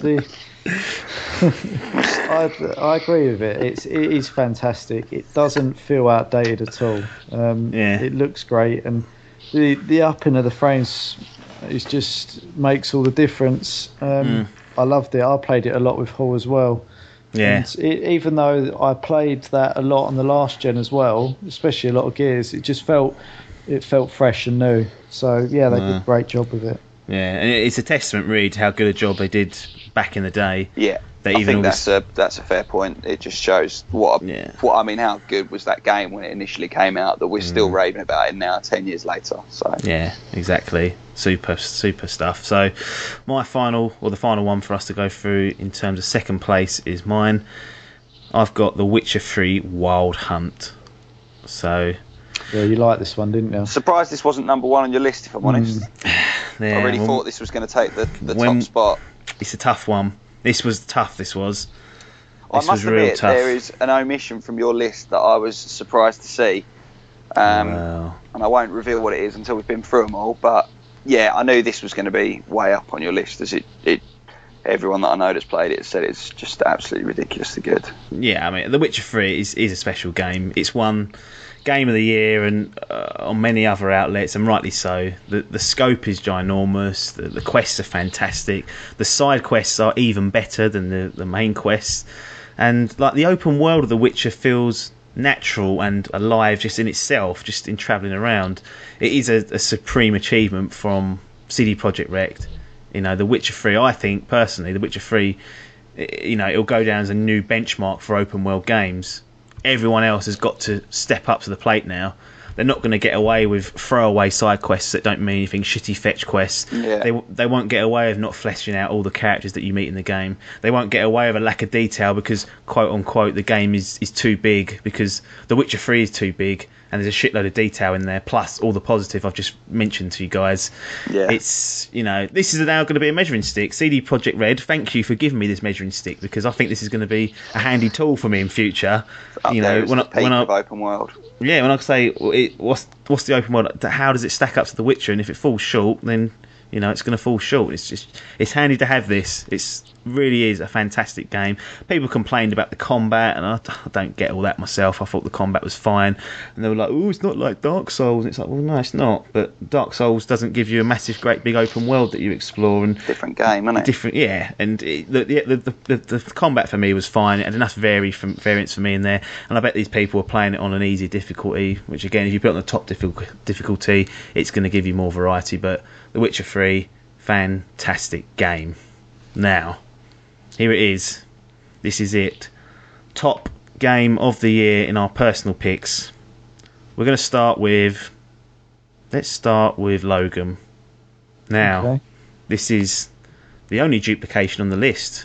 I agree with it. It is fantastic. It doesn't feel outdated at all. It looks great, and the upping of the frames makes all the difference. I loved it. I played it a lot with Hall as well. Yeah. And even though I played that a lot on the last gen as well, especially a lot of Gears, it felt fresh and new. So yeah, they did a great job with it. Yeah, and it's a testament really to how good a job they did back in the day. Yeah. I think that's a fair point. It just shows how good was that game when it initially came out, that we're still raving about it now 10 years later. So yeah, exactly. Super stuff. So the final one for us to go through in terms of second place is mine. I've got The Witcher 3 Wild Hunt. So yeah, you liked this one, didn't you? Surprised this wasn't number 1 on your list, if I'm honest. Yeah, I really thought this was going to take the top spot. It's a tough one. This was tough. This was. I must admit, there is an omission from your list that I was surprised to see. And I won't reveal what it is until we've been through them all. But yeah, I knew this was going to be way up on your list, as everyone that I know that's played it said it's just absolutely ridiculously good. Yeah, I mean, The Witcher 3 is a special game. It's won Game of the Year and on many other outlets, and rightly so. The scope is ginormous. The quests are fantastic. The side quests are even better than the main quests. And like the open world of The Witcher feels natural and alive just in itself, just in travelling around. It is a supreme achievement from CD Projekt Red. You know, The Witcher 3, I think personally, The Witcher 3, it'll go down as a new benchmark for open world games. Everyone else has got to step up to the plate now. They're not going to get away with throwaway side quests that don't mean anything, shitty fetch quests. Yeah. They won't get away with not fleshing out all the characters that you meet in the game. They won't get away with a lack of detail because, quote unquote, the game is too big, because The Witcher 3 is too big and there's a shitload of detail in there, plus all the positive I've just mentioned to you guys. Yeah. It's, this is now going to be a measuring stick. CD Projekt Red, thank you for giving me this measuring stick, because I think this is going to be a handy tool for me in future. When I open world. Yeah, when I say what's the open world, how does it stack up to The Witcher? And if it falls short, then it's going to fall short. It's handy to have this. It really is a fantastic game. People complained about the combat, and I don't get all that myself. I thought the combat was fine, and they were like, "Oh, it's not like Dark Souls." And it's like, well, no, it's not. But Dark Souls doesn't give you a massive, great, big open world that you explore, and different game, isn't it? Different, yeah. And the combat for me was fine. It had enough variance for me in there, and I bet these people were playing it on an easy difficulty. Which again, if you put it on the top difficulty, it's going to give you more variety. But The Witcher 3, fantastic game. Now, here it is. This is it. Top game of the year in our personal picks. We're going to start with... Let's start with Logan. Now, This is the only duplication on the list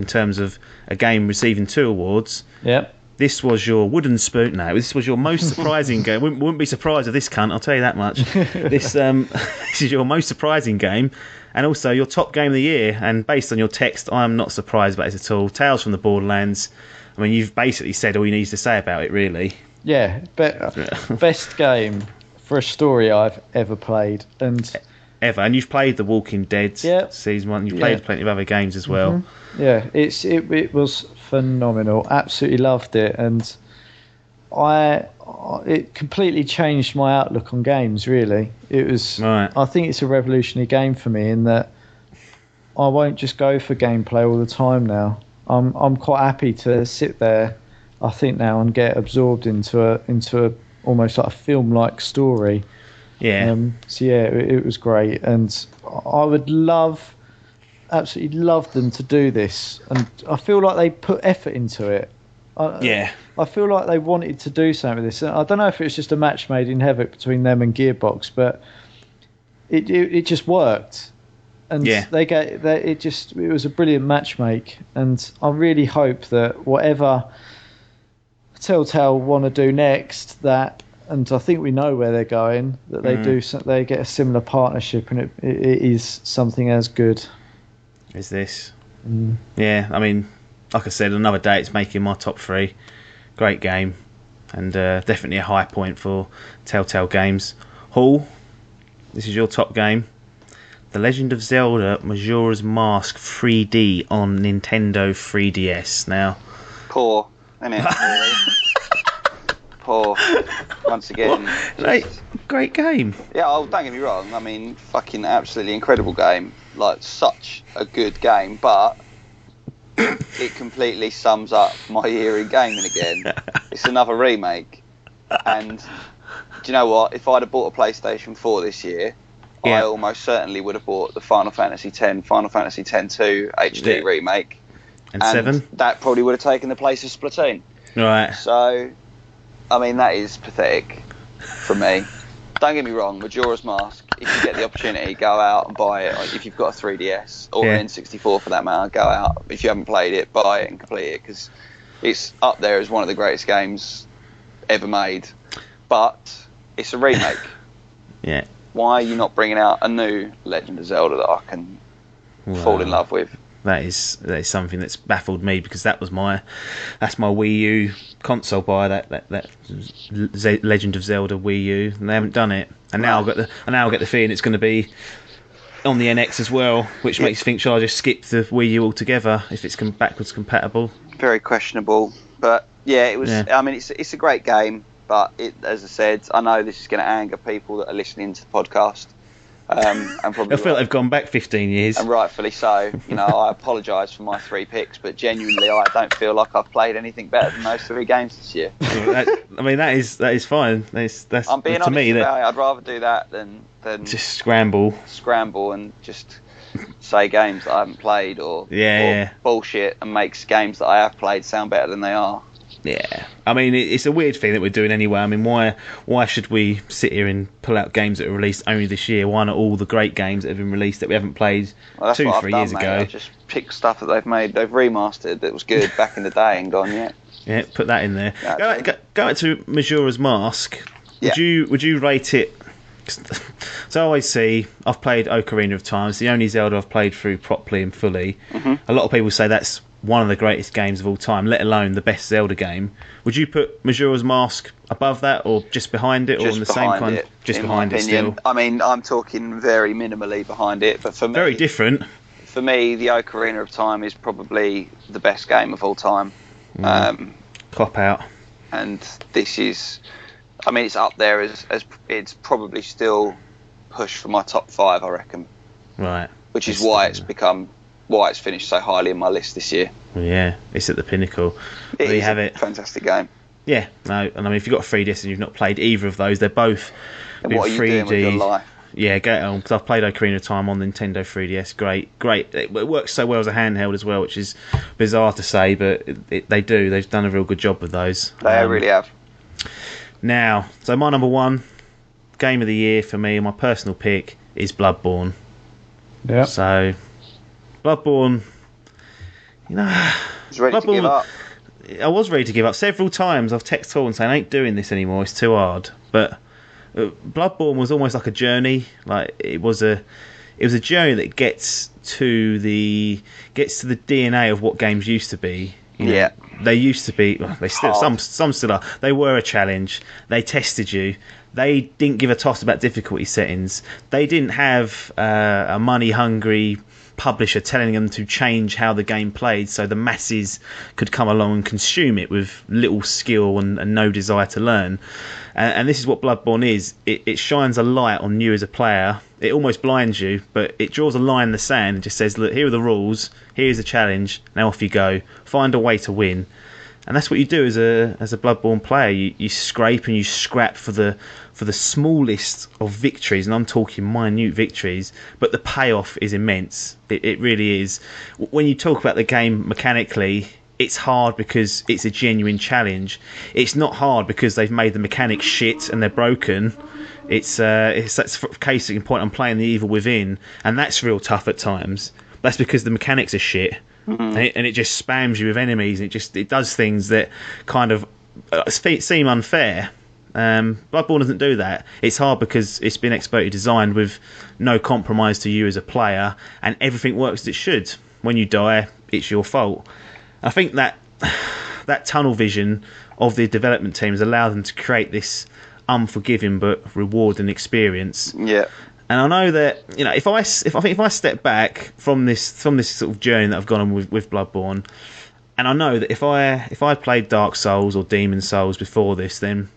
in terms of a game receiving 2 awards. Yep. This was your wooden spoon. No, this was your most surprising game. Wouldn't be surprised with this cunt, I'll tell you that much. This is your most surprising game, and also your top game of the year. And based on your text, I'm not surprised about it at all. Tales from the Borderlands. I mean, you've basically said all you need to say about it, really. Yeah, best game for a story I've ever played, and you've played The Walking Dead season 1. You've played plenty of other games as well. Mm-hmm. Yeah, it was phenomenal. Absolutely loved it, and it completely changed my outlook on games. Really, it was. Right. I think it's a revolutionary game for me in that I won't just go for gameplay all the time now. I'm quite happy to sit there, I think now, and get absorbed into a almost like a film-like story. Yeah. So yeah, it was great, and I would absolutely love them to do this, and I feel like they put effort into it. I feel like they wanted to do something with this. I don't know if it was just a match made in heaven between them and Gearbox, but it just worked, and it was a brilliant matchmake, and I really hope that whatever Telltale want to do next, and I think we know where they're going, that they get a similar partnership, and it is something as good. Is this? Yeah, I mean, like I said, another day it's making my top 3. Great game, and definitely a high point for Telltale games. Hall, this is your top game. The Legend of Zelda Majora's Mask 3D on Nintendo 3DS. Now, poor, isn't it? Really? Poor. Once again. Great game. Yeah, don't get me wrong. I mean, fucking absolutely incredible game. Like, such a good game, but it completely sums up my year in gaming again. It's another remake. And do you know what? If I'd have bought a PlayStation 4 this year, I almost certainly would have bought the Final Fantasy X, Final Fantasy X-2 HD remake. And 7? That probably would have taken the place of Splatoon. Right. So, I mean, that is pathetic for me. Don't get me wrong, Majora's Mask, if you get the opportunity, go out and buy it. Like, if you've got a 3DS or an N64 for that matter, go out. If you haven't played it, buy it and complete it, because it's up there as one of the greatest games ever made. But it's a remake. Yeah. Why are you not bringing out a new Legend of Zelda that I can fall in love with? That is something that's baffled me, because that's my Wii U console buy, that Legend of Zelda Wii U, and they haven't done it. And now I get the feeling it's going to be on the NX as well, which makes you think, shall I just skip the Wii U altogether if it's backwards compatible? Very questionable, but yeah, it was. Yeah. I mean, it's a great game, but as I said, I know this is going to anger people that are listening to the podcast. And probably I feel like they've gone back 15 years. And rightfully so. You know, I apologise for my 3 picks, but genuinely, I don't feel like I've played anything better than those 3 games this year. I mean, that is fine. That's I'm being honest about it. I'd rather do that than just scramble and just say games that I haven't played or bullshit and makes games that I have played sound better than they are. Yeah, I mean, it's a weird thing that we're doing anyway. I mean, why should we sit here and pull out games that were released only this year? Why not all the great games that have been released that we haven't played 2-3 years ago? I've just picked stuff that they've remastered that was good back in the day and gone, yeah, put that in there. Go back to Majora's Mask. Would you rate it? So I always see, I've played Ocarina of Time. It's the only Zelda I've played through properly and fully. Mm-hmm. A lot of people say that's one of the greatest games of all time, let alone the best Zelda game. Would you put Majora's Mask above that, or just behind it, or in the same kind? Just behind it still. I mean, I'm talking very minimally behind it, but for me, very different. For me, the Ocarina of Time is probably the best game of all time. Cop out. And this is, I mean, it's up there as it's probably still pushed for my top 5, I reckon. Right. Which is why it's finished so highly in my list this year. Well, yeah, it's at the pinnacle. There you have it. Fantastic game. Yeah, no, and I mean, if you've got a 3DS and you've not played either of those, they're both and what are you 3D. Doing with your life? Yeah, get it on, because I've played Ocarina of Time on Nintendo 3DS. Great. It works so well as a handheld as well, which is bizarre to say, but they do. They've done a real good job with those. They really have. Now, so my number 1 game of the year for me, my personal pick, is Bloodborne. Yeah. So, Bloodborne, you know, I was ready to give up. I was ready to give up several times. I've texted Paul and saying I ain't doing this anymore. It's too hard. But Bloodborne was almost like a journey. Like it was a journey that gets to the DNA of what games used to be. You know, they used to be. Well, they still some still are. They were a challenge. They tested you. They didn't give a toss about difficulty settings. They didn't have a money-hungry publisher telling them to change how the game played so the masses could come along and consume it with little skill and no desire to learn. And this is what Bloodborne is. It shines a light on you as a player. It almost blinds you, but it draws a line in the sand and just says, look, here are the rules, here's the challenge, now off you go. Find a way to win. And that's what you do as a Bloodborne player. You scrape and you scrap for the smallest of victories, and I'm talking minute victories, but the payoff is immense. It really is. When you talk about the game mechanically, it's hard because it's a genuine challenge. It's not hard because they've made the mechanics shit and they're broken. It's that's case in point. I'm playing the Evil Within, and that's real tough at times. That's because the mechanics are shit, and it just spams you with enemies, and it does things that kind of seem unfair. Bloodborne doesn't do that. It's hard because it's been expertly designed with no compromise to you as a player, and everything works as it should. When you die, it's your fault. I think that tunnel vision of the development team has allowed them to create this unforgiving but rewarding experience. Yeah. And I know that, you know, if I step back from this sort of journey that I've gone on with Bloodborne, and I know that if I played Dark Souls or Demon Souls before this, then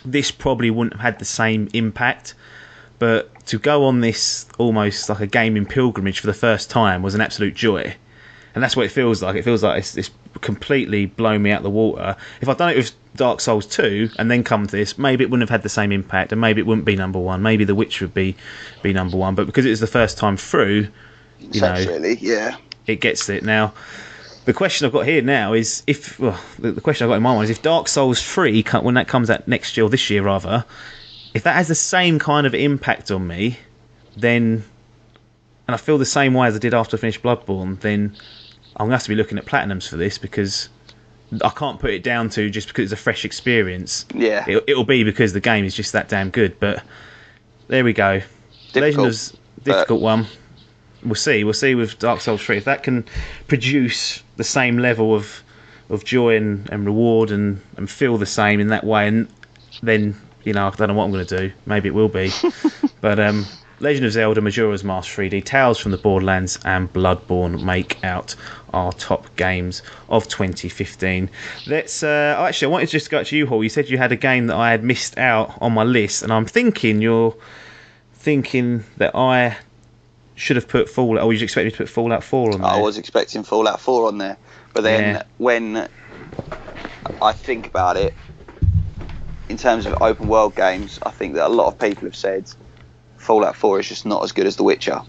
this probably wouldn't have had the same impact. But to go on this almost like a gaming pilgrimage for the first time was an absolute joy. And that's what it feels like. It feels like it's completely blown me out the water. If I'd done it with Dark Souls 2 and then come to this, maybe it wouldn't have had the same impact, and maybe it wouldn't be number one. Maybe The Witcher would be number one. But because it was the first time through, you know, yeah, it gets it. Now, the question I've got here now is the question I've got in my mind is if Dark Souls 3, when that comes out next year, or this year rather, if that has the same kind of impact on me, then, and I feel the same way as I did after I finished Bloodborne, then I'm going to have to be looking at Platinums for this, because I can't put it down to just because it's a fresh experience. Yeah. It'll be because the game is just that damn good. But there we go. Difficult one. We'll see with Dark Souls 3 if that can produce the same level of joy and reward and feel the same in that way, and then, you know, I don't know what I'm going to do. Maybe it will be. But Legend of Zelda Majora's Mask 3D, Tales from the Borderlands and Bloodborne make out our top games of 2015. Let's actually, I wanted to just go to you, Hall. You said you had a game that I had missed out on my list, and I'm thinking you're thinking that I should have put Fallout, or you expect me to put Fallout 4 on there? I was expecting Fallout 4 on there, but then when I think about it, in terms of open world games, I think that a lot of people have said Fallout 4 is just not as good as The Witcher.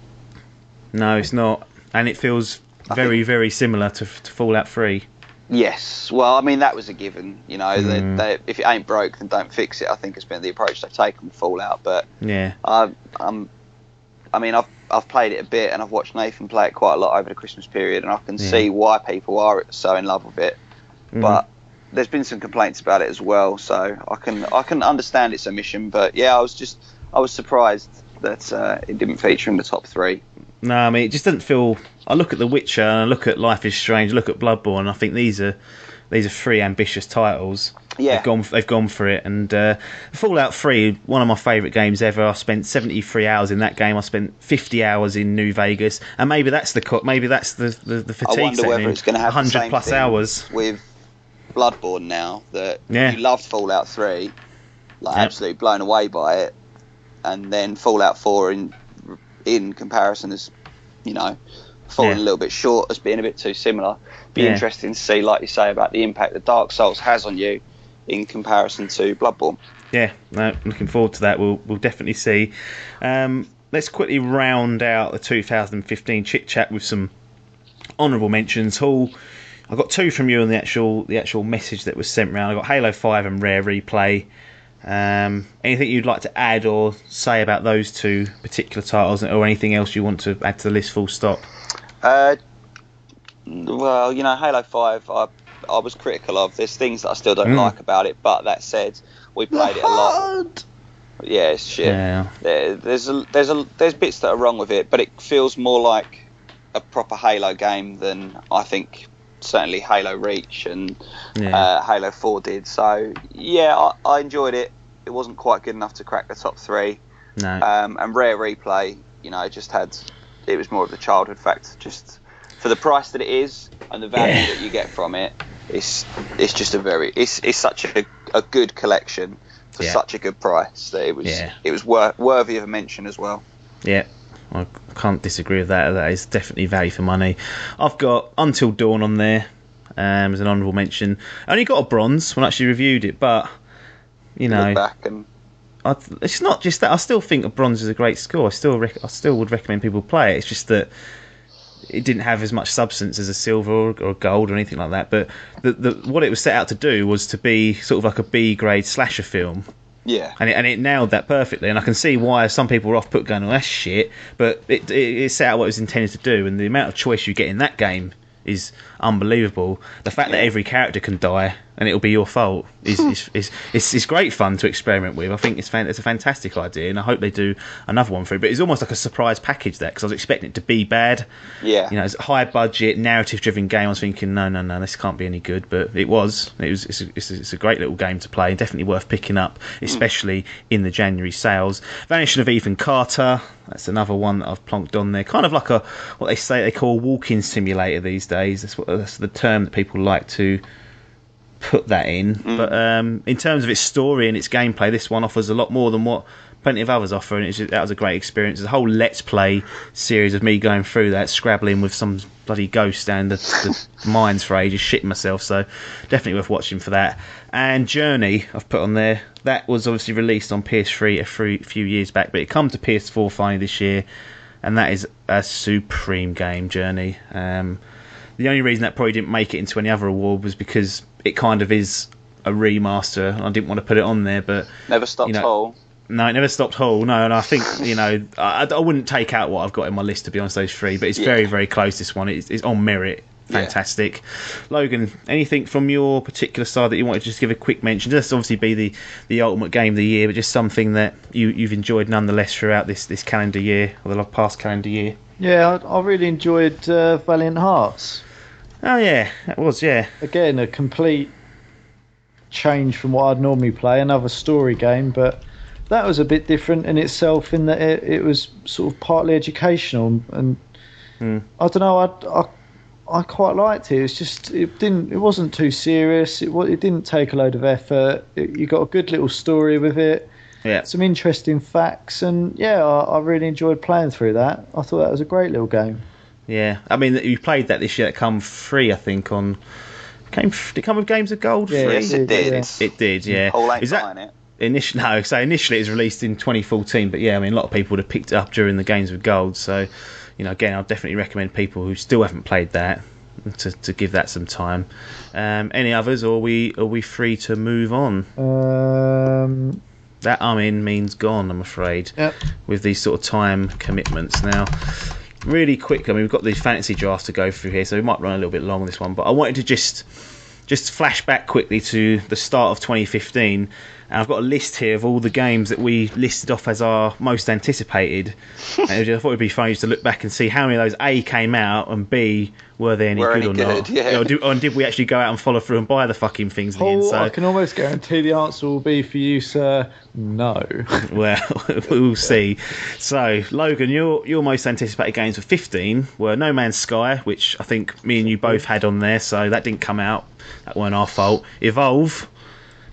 No, it's not, and it feels very similar to Fallout 3. Yes, well, I mean, that was a given. You know, if it ain't broke, then don't fix it. I think has been the approach they've taken with Fallout. But yeah, I've played it a bit, and I've watched Nathan play it quite a lot over the Christmas period, and I can see why people are so in love with it. But there's been some complaints about it as well, so I can understand its omission. But yeah, I was surprised that it didn't feature in the top 3. No, I mean, it just doesn't feel. I look at The Witcher and I look at Life is Strange, I look at Bloodborne, and I think these are 3 ambitious titles. Yeah, they've gone for it. And Fallout 3, one of my favourite games ever. I spent 73 hours in that game. I spent 50 hours in New Vegas, and maybe that's the fatigue. I wonder whether it's going to have 100 the same plus thing hours with Bloodborne now that you loved Fallout 3, absolutely blown away by it, and then Fallout 4 in comparison is, you know, falling a little bit short as being a bit too similar. Be interesting to see, like you say, about the impact that Dark Souls has on you in comparison to Bloodborne. Yeah, no, looking forward to that. We'll definitely see. Let's quickly round out the 2015 chit chat with some honourable mentions. Hall, I got 2 from you on the actual message that was sent round. I got Halo 5 and Rare Replay. Anything you'd like to add or say about those 2 particular titles, or anything else you want to add to the list? Full stop. Well, you know, Halo 5, I was critical of. There's things that I still don't like about it, but that said, we played it a lot. Yeah, it's shit. Yeah. There's bits that are wrong with it, but it feels more like a proper Halo game than I think certainly Halo Reach and Halo 4 did. So yeah, I enjoyed it. It wasn't quite good enough to crack the top 3. No. And Rare Replay, you know, it was more of the childhood factor. Just for the price that it is and the value that you get from it, it's just it's such a good collection for such a good price that it was worthy of a mention as well. Yeah, I can't disagree with that. That is definitely value for money. I've got Until Dawn on there as an honourable mention. I only got a bronze when I actually reviewed it, but you know, look back and it's not just that. I still think a bronze is a great score. I still would recommend people play it. It's just that it didn't have as much substance as a silver or a gold or anything like that. But what it was set out to do was to be sort of like a B grade slasher film. Yeah, and it nailed that perfectly, and I can see why some people were off put going, "Oh, that's shit," but it set out what it was intended to do, and the amount of choice you get in that game is unbelievable. The fact that every character can die and it'll be your fault is great fun to experiment with. I think it's a fantastic idea, and I hope they do another one for it. But it's almost like a surprise package there, because I was expecting it to be bad. Yeah, you know, it's a high budget, narrative driven game. I was thinking, no, this can't be any good, but it was. It's a great little game to play, and definitely worth picking up, especially in the January sales. Vanishing of Ethan Carter. That's another one that I've plonked on there. Kind of like what they call a walk-in simulator these days. That's the term that people like to put that in. But in terms of its story and its gameplay, this one offers a lot more than what plenty of others offer, and that was a great experience. There's a whole Let's Play series of me going through that, scrabbling with some bloody ghost down the mines for ages, shitting myself, so definitely worth watching for that. And Journey, I've put on there. That was obviously released on PS3 a few years back, but it come to PS4 finally this year, and that is a supreme game, Journey. The only reason that probably didn't make it into any other award was because it kind of is a remaster, and I didn't want to put it on there, but... Never Stopped Whole. No, it never stopped whole. No, and I think, I wouldn't take out what I've got in my list, to be honest, those three, but it's very, very close, this one. It's on merit. Fantastic. Yeah. Logan, anything from your particular side that you wanted to just give a quick mention? Just obviously be the ultimate game of the year, but just something that you've enjoyed nonetheless throughout this calendar year, or the past calendar year. Yeah, I really enjoyed Valiant Hearts. Oh, yeah, that was, yeah. Again, a complete change from what I'd normally play, another story game, but that was a bit different in itself in that it was sort of partly educational, and I don't know, I quite liked it. It's just it wasn't too serious. It didn't take a load of effort. You got a good little story with it. Yeah. Some interesting facts, and I really enjoyed playing through that. I thought that was a great little game. Yeah, I mean, you played that this year. It come free, I think. Did it come with Games of Gold free? Yes, it did. Yeah. It did, yeah. Whole ain't Is that buying it. initially it was released in 2014, but yeah, I mean, a lot of people would have picked it up during the Games of Gold. So, again, I'd definitely recommend people who still haven't played that to give that some time. Any others, or are we free to move on? That means gone, I'm afraid. Yep. With these sort of time commitments now. Really quick, I mean, we've got these fantasy drafts to go through here, so we might run a little bit long on this one, but I wanted to just flash back quickly to the start of 2015, and I've got a list here of all the games that we listed off as our most anticipated. And I thought it'd be funny just to look back and see how many of those A came out, and B, were they any good or not? Yeah. Or did we actually go out and follow through and buy the fucking things in the end? So, I can almost guarantee the answer will be for you, sir, no. Well, we'll see. So, Logan, your most anticipated games for 15 were No Man's Sky, which I think me and you both had on there, so that didn't come out. That weren't our fault. Evolve,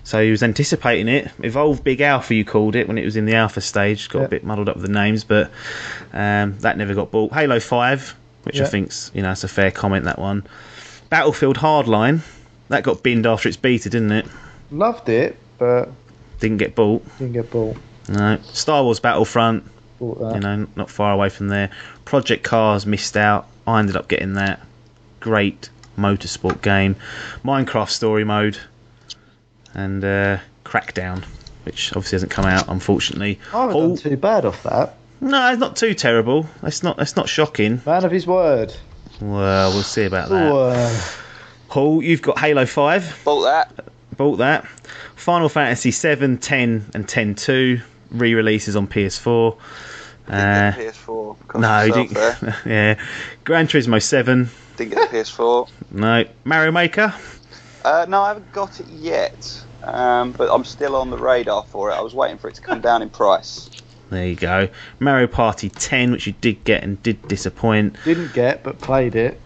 so he was anticipating it. Evolve Big Alpha, you called it, when it was in the alpha stage. Got a bit muddled up with the names, but that never got bought. Halo 5, which I think's, it's a fair comment, that one. Battlefield Hardline, that got binned after its beta, didn't it? Loved it, but didn't get bought. No. Star Wars Battlefront, bought that. Not far away from there. Project Cars missed out. I ended up getting that. Great motorsport game. Minecraft Story Mode, and Crackdown, which obviously hasn't come out, unfortunately. I haven't done too bad off that. No, it's not too terrible. It's not shocking. Man of his word. Well, we'll see about that. Paul, you've got Halo 5. Bought that. Final Fantasy 7, 10, and 10-2 re-releases on PS4. Didn't get a PS4. No, you didn't. Yeah. Gran Turismo 7. Didn't get a PS4. No. Mario Maker. No, I haven't got it yet, but I'm still on the radar for it. I was waiting for it to come down in price. There you go. Mario Party 10, which you did get and did disappoint. Didn't get, but played it.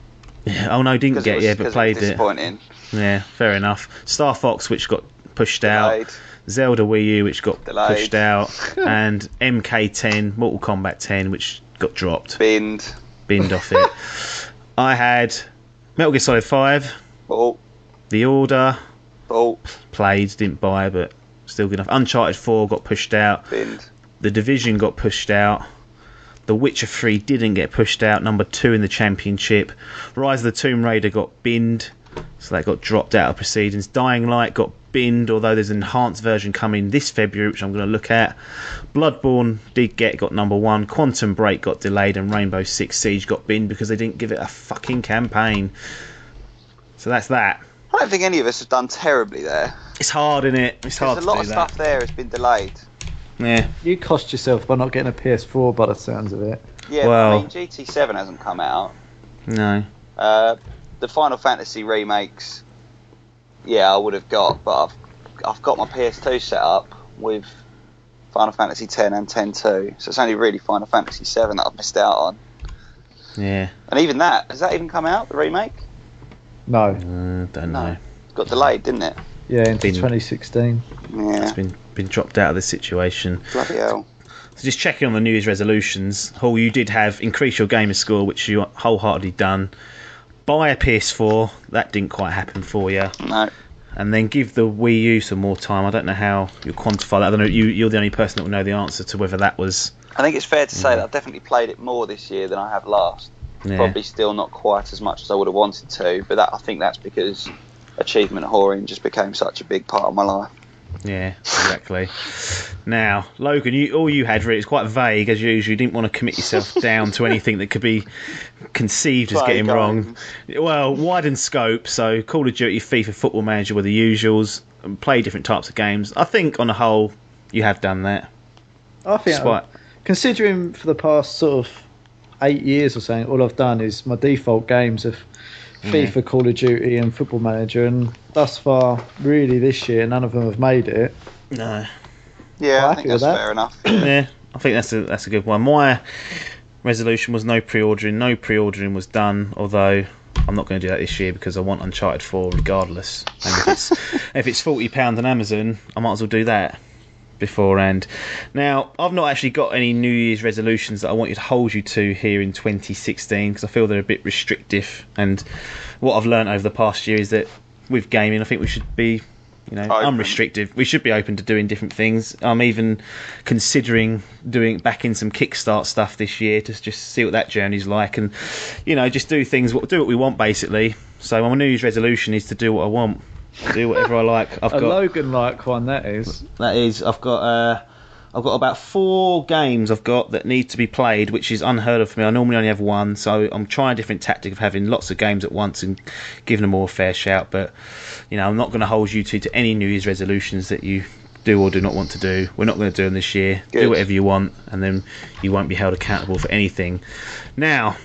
Yeah. Oh no, didn't get, but played it. Disappointing. Yeah, fair enough. Star Fox, which got pushed out. Zelda Wii U, which got pushed out. And MK10, Mortal Kombat 10, which got dropped. Binned off it. I had Metal Gear Solid 5. Bought. The Order. Bought. Played, didn't buy, but still good enough. Uncharted 4 got pushed out. Binned. The Division got pushed out. The Witcher 3 didn't get pushed out, number 2 in the Championship. Rise of the Tomb Raider got binned, so that got dropped out of proceedings. Dying Light got binned, although there's an enhanced version coming this February, which I'm going to look at. Bloodborne got number 1. Quantum Break got delayed, and Rainbow Six Siege got binned because they didn't give it a fucking campaign. So that's that. I don't think any of us have done terribly there. It's hard, isn't it? It's hard to do that. There's a lot of stuff there has been delayed. Yeah. You cost yourself by not getting a PS4 by the sounds of it. Yeah, well, I mean, GT7 hasn't come out. No. The Final Fantasy remakes, yeah, I would have got, but I've got my PS2 set up with Final Fantasy 10 and 10-2, so it's only really Final Fantasy 7 that I've missed out on. Yeah. And even that, has that even come out, the remake? No. Don't know. It got delayed, didn't it? Yeah, into 2016. Yeah. It's been dropped out of the situation. Bloody hell. So just checking on the New Year's resolutions. Hall, you did have increase your gamer score, which you wholeheartedly done. Buy a PS4, that didn't quite happen for you. No. And then give the Wii U some more time. I don't know how you'll quantify that. I don't know. You're the only person that will know the answer to whether that was. I think it's fair to say that I've definitely played it more this year than I have last. Yeah. Probably still not quite as much as I would have wanted to, but I think that's because achievement whoring just became such a big part of my life. Yeah, exactly. Now, Logan, all you had really is quite vague as usual. You didn't want to commit yourself down to anything that could be conceived as getting wrong. Well, widen scope. So, Call of Duty, FIFA, Football Manager were the usuals. And play different types of games. I think, on the whole, you have done that. I think, considering for the past sort of 8 years or something, all I've done is my default games of FIFA, Call of Duty and Football Manager, and thus far, really this year, none of them have made it. No. Yeah, I think that's fair enough. Yeah, I think that's a good one. My resolution was no pre-ordering. No pre-ordering was done, although I'm not going to do that this year because I want Uncharted 4 regardless. And if it's £40 on Amazon, I might as well do that beforehand. Now, I've not actually got any New Year's resolutions that I want you to hold you to here in 2016 because I feel they're a bit restrictive, and what I've learned over the past year is that with gaming I think we should be unrestricted. We should be open to doing different things. I'm even considering back in some Kickstart stuff this year to just see what that journey's like, and just do what we want basically. So my New Year's resolution is to do what I want. Do whatever I like. I've got Logan-like one, that is. I've got about 4 games I've got that need to be played, which is unheard of for me. I normally only have one, so I'm trying a different tactic of having lots of games at once and giving them all a fair shout. But I'm not going to hold you to any New Year's resolutions that you do or do not want to do. We're not going to do them this year. Good. Do whatever you want, and then you won't be held accountable for anything. Now,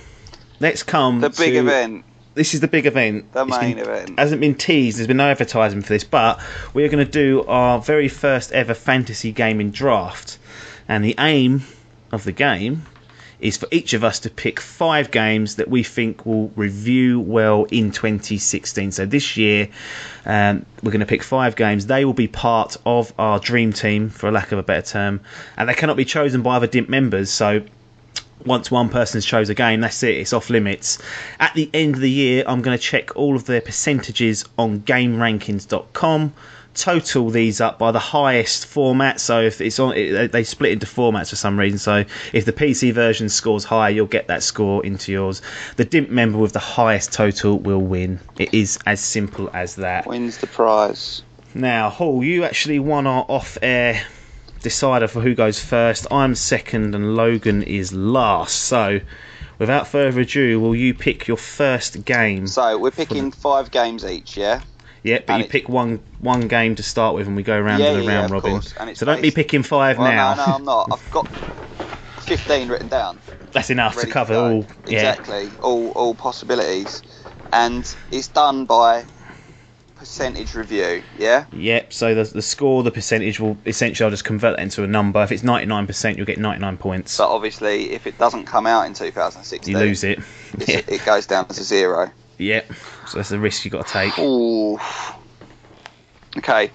let's come to the big event. This is the big event. The main event. Hasn't been teased. There's been no advertising for this, but we are going to do our very first ever fantasy gaming draft. And the aim of the game is for each of us to pick 5 games that we think will review well in 2016. So this year, we're going to pick 5 games. They will be part of our dream team, for lack of a better term. And they cannot be chosen by other Dimp members. So once one person's chose a game, that's it, it's off limits. At the end of the year, I'm going to check all of their percentages on GameRankings.com, total these up by the highest format. So if it's on, they split into formats for some reason. So if the PC version scores higher, you'll get that score into yours. The Dimp member with the highest total will win. It is as simple as that. Wins the prize. Now, Hall, you actually won our off-air decider for who goes first. I'm second and Logan is last. So without further ado, will you pick your first game? So we're picking 5 games each, yeah? Yeah, but you pick one game to start with and we go around to the round robin. So don't be picking 5 now. No, I'm not. I've got 15 written down. That's enough to cover all. Exactly, all possibilities. And it's done by percentage review, yeah? Yep, so the score, the percentage will essentially, I'll just convert that into a number. If it's 99%, you'll get 99 points. But obviously, if it doesn't come out in 2016, you lose it. It goes down to 0. Yep, so that's the risk you've got to take. Ooh. Okay,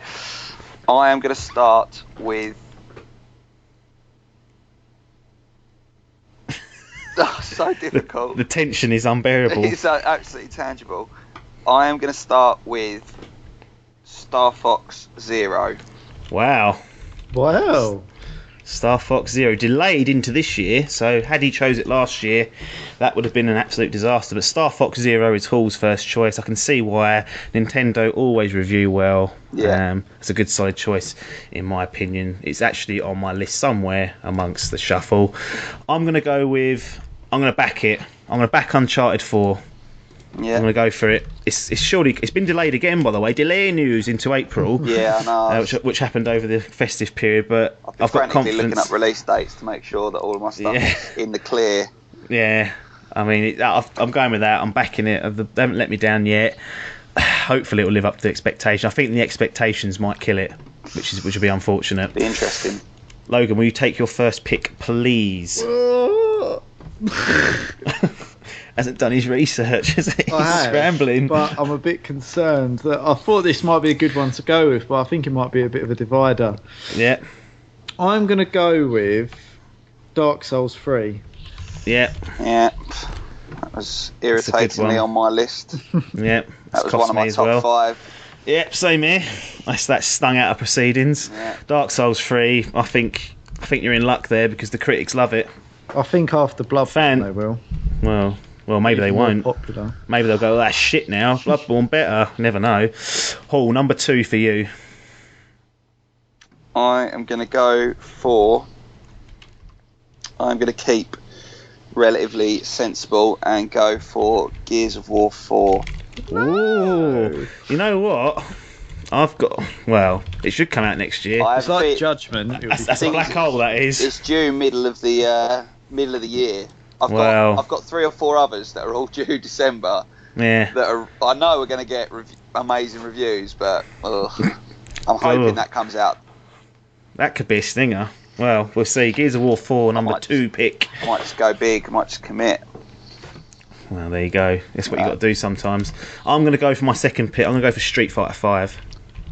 I am going to start with... so difficult. The tension is unbearable. It's absolutely tangible. I am going to start with Star Fox Zero. Wow. Star Fox Zero, delayed into this year, so had he chose it last year, that would have been an absolute disaster. But Star Fox Zero is Hall's first choice. I can see why. Nintendo always review well. Yeah. It's a good solid choice, in my opinion. It's actually on my list somewhere amongst the shuffle. I'm going to back it. I'm going to back Uncharted 4. Yeah. I'm going to go for it. It's been delayed again, by the way. Delay news into April. Yeah, I know. Which happened over the festive period, but I've got confidence. looking up release dates to make sure that all of my stuff is in the clear. Yeah, I mean, I'm going with that. I'm backing it. They haven't let me down yet. Hopefully, it will live up to expectation. I think the expectations might kill it, which will be unfortunate. Be interesting. Logan, will you take your first pick, please? Hasn't done his research, has he? He's scrambling. But I'm a bit concerned that I thought this might be a good one to go with, but I think it might be a bit of a divider. Yeah. I'm going to go with Dark Souls 3. Yeah. Yeah. That was irritatingly on my list. Yeah. That was one of my top 5. Yep, same here. That's stung out of proceedings. Yeah. Dark Souls 3, I think you're in luck there because the critics love it. I think after Bloodborne they will. Well, maybe they won't. Popular. Maybe they'll go, that's shit now. Bloodborne better. Never know. Hall, number 2 for you. I am going to go for... I'm going to keep relatively sensible and go for Gears of War 4. Ooh. You know what? I've got... Well, it should come out next year. It's like Judgment. That's a black hole, that is. It's due middle of the year. I've got 3 or 4 others that are all due December. Yeah. That are, I know we're going to get amazing reviews, but I'm hoping that comes out. That could be a stinger. Well, we'll see. Gears of War 4, number 2 pick. I might just go big. I might just commit. Well, there you go. That's what you got to do sometimes. I'm going to go for my second pick. I'm going to go for Street Fighter 5.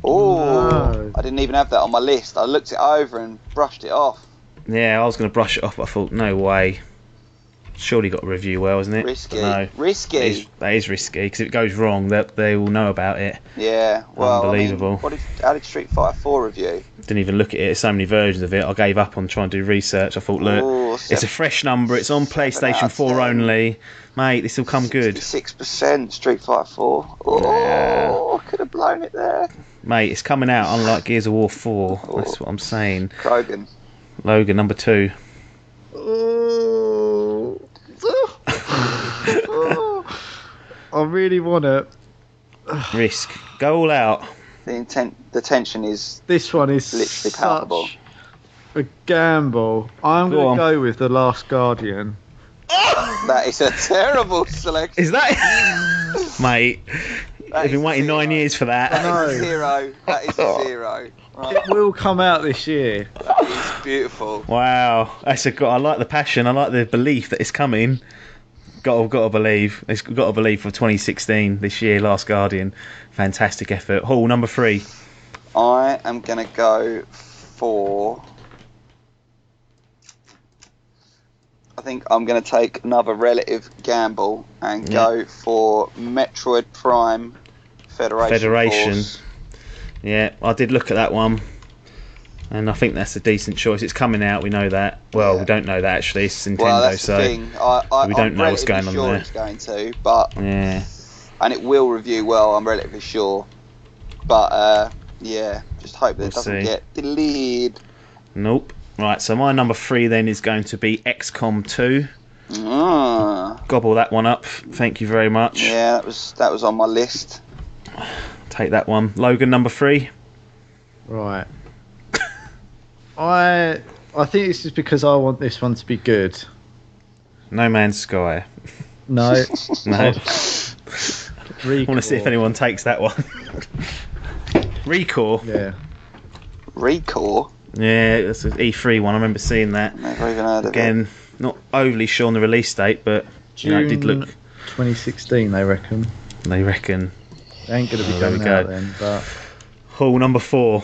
Oh, no. I didn't even have that on my list. I looked it over and brushed it off. Yeah, I was going to brush it off, but I thought, no way. Surely got to review well, isn't it? Risky. No. Risky. That is risky, because if it goes wrong, they will know about it. Yeah, well, unbelievable. I mean, how did Street Fighter 4 review? Didn't even look at it. There's so many versions of it. I gave up on trying to do research. I thought, look, it's a fresh number. It's on PlayStation 4 only. Mate, this will come good. 66% Street Fighter 4. Oh, I could have blown it there. Mate, it's coming out unlike Gears of War 4. Oh. That's what I'm saying. Krogan. Logan, number 2. I really want it. Risk. Go all out. The tension is. This one is literally palpable. A gamble. I'm going to go with The Last Guardian. That is a terrible selection. Is that? Mate, you've been waiting 9 years for that. That is a 0. That is a 0. Right. It will come out this year. That is beautiful. Wow. I like the passion. I like the belief that it's coming. Got to believe. It's got to believe for 2016 this year. Last Guardian, fantastic effort. Hall, number 3. I am going to go for. I think I'm going to take another relative gamble and go for Metroid Prime Federation Force. Yeah, I did look at that one. And I think that's a decent choice. It's coming out, we know that. Well, we don't know that actually. It's Nintendo, well, that's so the thing. we don't know what's going on there. It's going to, but yeah, and it will review well. I'm relatively sure, but just hope that it doesn't get delayed. Nope. Right, so my number 3 then is going to be XCOM 2. Gobble that one up. Thank you very much. Yeah, that was on my list. Take that one. Logan, number 3. Right. I think this is because I want this one to be good. No Man's Sky. No. No. I want to see if anyone takes that one. Recore. Yeah. Recore? Yeah, that's an E3 one. I remember seeing that. Never even heard of it. Again, not overly sure on the release date, but June it did look. 2016, they reckon. They reckon. They ain't going to be coming out then, but. Hall, number 4.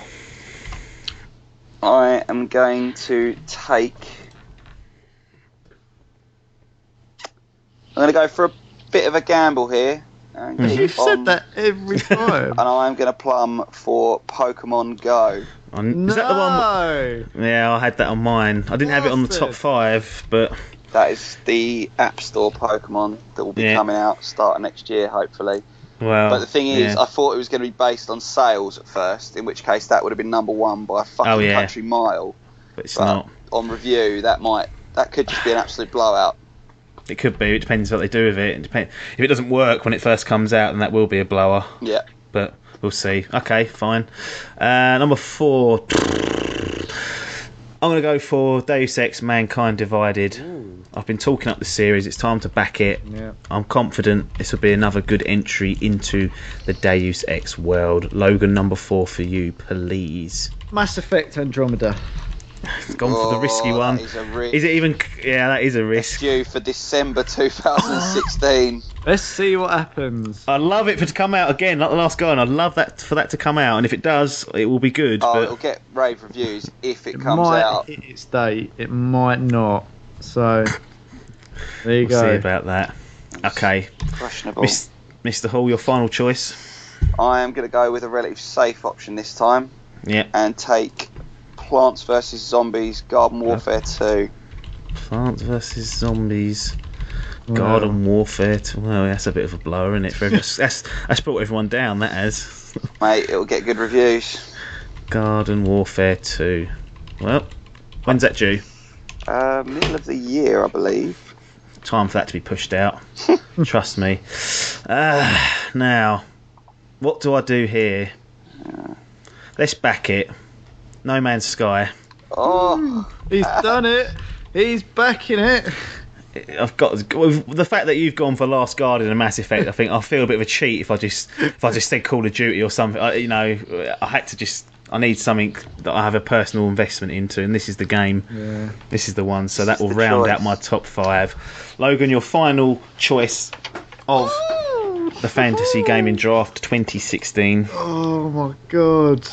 I am going to take. I'm going to go for a bit of a gamble here You've said that every time. And I'm going to plumb for Pokemon Go. Is that the one? Yeah, I had that on mine. I didn't have it on the top 5, but that is the App Store Pokemon that will be coming out starting next year, hopefully. Well, but the thing is, I thought it was going to be based on sales at first, in which case that would have been number 1 by a fucking country mile. But it's not. On review, that could just be an absolute blowout. It could be. It depends what they do with it. If it doesn't work when it first comes out, then that will be a blower. Yeah. But we'll see. Okay, fine. Number 4. I'm going to go for Deus Ex Mankind Divided. Ooh. I've been talking up the series. It's time to back it. Yeah. I'm confident this will be another good entry into the Deus Ex world. Logan, number 4 for you, please. Mass Effect Andromeda. It's gone for the risky one. Is it even? Yeah, that is a risk. It's due for December 2016. Let's see what happens. I'd love it to come out again, like the last guy, and I'd love that for that to come out. And if it does, it will be good. Oh, but it'll get rave reviews if it comes out. It might hit its date. It might not. So there you we'll go. See about that. Okay. Questionable. Mr. Hall, your final choice. I am going to go with a relatively safe option this time. Yeah. And take Plants vs Zombies Garden Warfare 2. Plants vs Zombies Garden Warfare 2. Well, that's a bit of a blower, isn't it? For that's brought everyone down, that has. Mate, it'll get good reviews. Garden Warfare 2. Well, when's that due? Middle of the year, I believe. Time for that to be pushed out. Trust me. Now, what do I do here? Let's back it. No Man's Sky. Oh, he's done it. He's backing it. I've got the fact that you've gone for Last Guardian and Mass Effect. I think I feel a bit of a cheat if I just said Call of Duty or something. I need something that I have a personal investment into, and this is the game. Yeah. This is the one. So that will round out my top 5. Logan, your final choice of the Fantasy Gaming Draft 2016. Oh my god.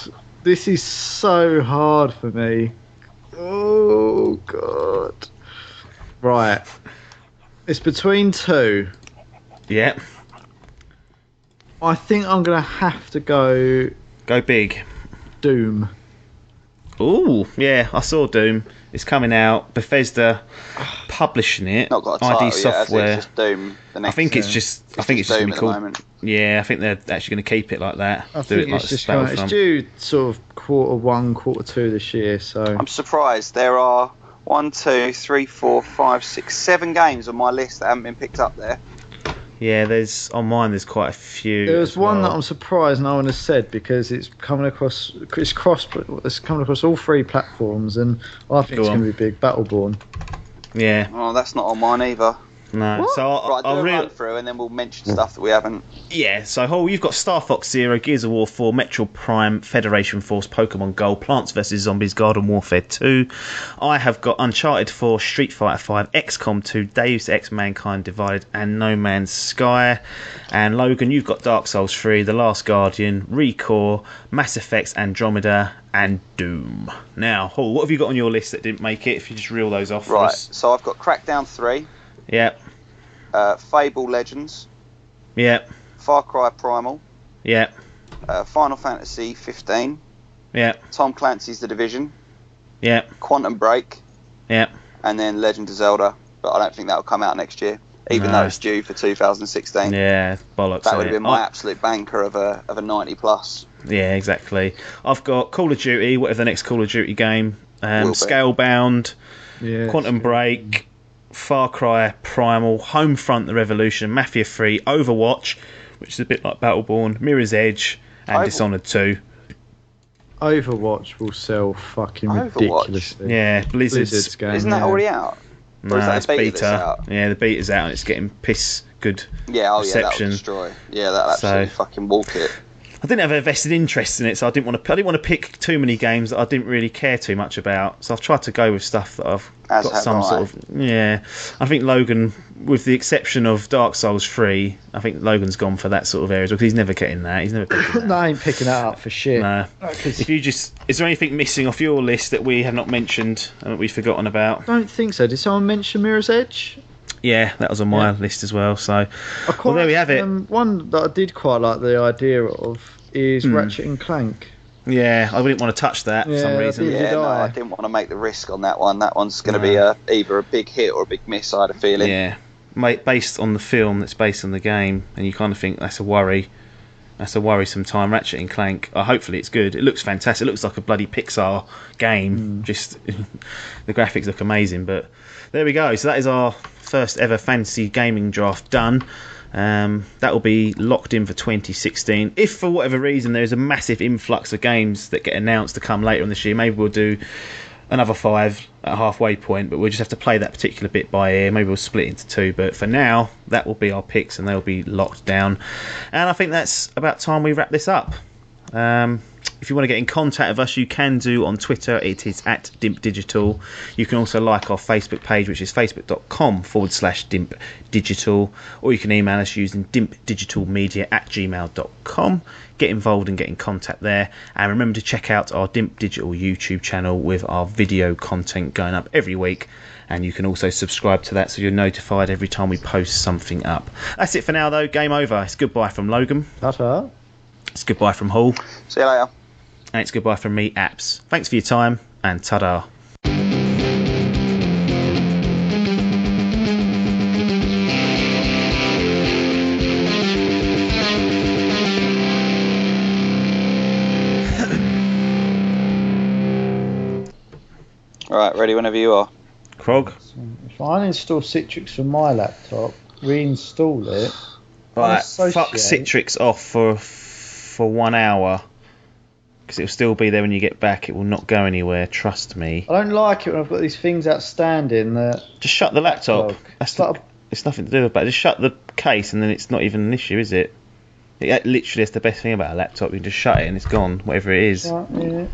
This is so hard for me. Oh, God. Right. It's between 2. Yeah. I think I'm going to have to go... Go big. Doom. Ooh, yeah, I saw Doom. It's coming out. Bethesda publishing it. Not got a title ID Software. Yet, it's just Doom. I think it's just going to be called. Yeah, I think they're actually going to keep it like that. I think it's just it's due sort of Q1, Q2 this year. So I'm surprised there are 1, 2, 3, 4, 5, 6, 7 games on my list that haven't been picked up there. Yeah, on mine there's quite a few. There's one that I'm surprised no one has said because it's coming across. It's coming across all 3 platforms, and I think it's going to be big. Battleborn. Yeah. Oh, that's not on mine either. No. What? So I'll run through and then we'll mention stuff that we haven't. Yeah, so Hall, you've got Star Fox Zero, Gears of War 4, Metroid Prime, Federation Force, Pokemon Go, Plants vs Zombies, Garden Warfare 2. I have got Uncharted 4, Street Fighter 5, XCOM 2, Deus Ex Mankind Divided, and No Man's Sky. And Logan, you've got Dark Souls 3, The Last Guardian, ReCore, Mass Effect Andromeda, and Doom. Now, Hall, what have you got on your list that didn't make it? If you just reel those off for us. So I've got Crackdown 3. Yep. Fable Legends. Yep. Far Cry Primal. Yep. Final Fantasy 15. Yep. Tom Clancy's The Division. Yep. Quantum Break. Yep. And then Legend of Zelda. But I don't think that'll come out next year, even though it's due for 2016. Yeah, bollocks. That would have been my absolute banker of a 90 plus. Yeah, exactly. I've got Call of Duty, whatever the next Call of Duty game, Scalebound, Quantum Break, Far Cry Primal, Homefront: The Revolution, Mafia 3, Overwatch, which is a bit like Battleborn, Mirror's Edge, and Dishonored 2. Overwatch will sell fucking ridiculously. Yeah, Blizzard's game. Isn't that already out? No, it's beta. Yeah, the beta's out and it's getting piss good reception. Yeah, that'll destroy. Yeah, that'll absolutely fucking walk it. I didn't have a vested interest in it, so I didn't want to pick too many games that I didn't really care too much about. So I've tried to go with stuff that I've got some sort of. Yeah, I think Logan, with the exception of Dark Souls 3, I think Logan's gone for that sort of area because he's never getting that. He's never picking that. No, I ain't picking that up for shit. No. If you is there anything missing off your list that we have not mentioned and that we've forgotten about? I don't think so. Did someone mention Mirror's Edge? Yeah, that was on my list as well. So, well, there we have it. One that I did quite like the idea of is Ratchet and Clank. Yeah, I wouldn't want to touch that for some reason. I didn't want to make the risk on that one. That one's going to be either a big hit or a big miss, I had a feeling. Yeah, based on the film that's based on the game, and you kind of think that's a worry. That's a worrisome time. Ratchet and Clank. Hopefully it's good. It looks fantastic. It looks like a bloody Pixar game. Just the graphics look amazing. But there we go. So that is our first ever fantasy gaming draft done. That will be locked in for 2016. If for whatever reason there's a massive influx of games that get announced to come later on this year, maybe we'll do another 5 at a halfway point, but we'll just have to play that particular bit by ear. Maybe we'll split into 2, but for now that will be our picks and they'll be locked down. And I think that's about time we wrap this up. If you want to get in contact with us, you can do on Twitter. It is at Dimp Digital. You can also like our Facebook page, which is facebook.com/Dimp Digital, or you can email us using dimpdigitalmedia@gmail.com. Get involved and get in contact there. And remember to check out our Dimp Digital YouTube channel with our video content going up every week. And you can also subscribe to that so you're notified every time we post something up. That's it for now, though. Game over. It's goodbye from Logan. Ta-ta. It's goodbye from Hall. See you later. And it's goodbye from me, Apps. Thanks for your time, and ta-da. Alright, ready whenever you are. Krog? If I uninstall Citrix from my laptop, reinstall it... Right, fuck Citrix off for 1 hour. Because it'll still be there when you get back. It will not go anywhere, trust me. I don't like it when I've got these things outstanding that... Just shut the laptop. It's nothing to do with that. Just shut the case and then it's not even an issue, is it? Literally, it's the best thing about a laptop. You can just shut it and it's gone, whatever it is. Yeah.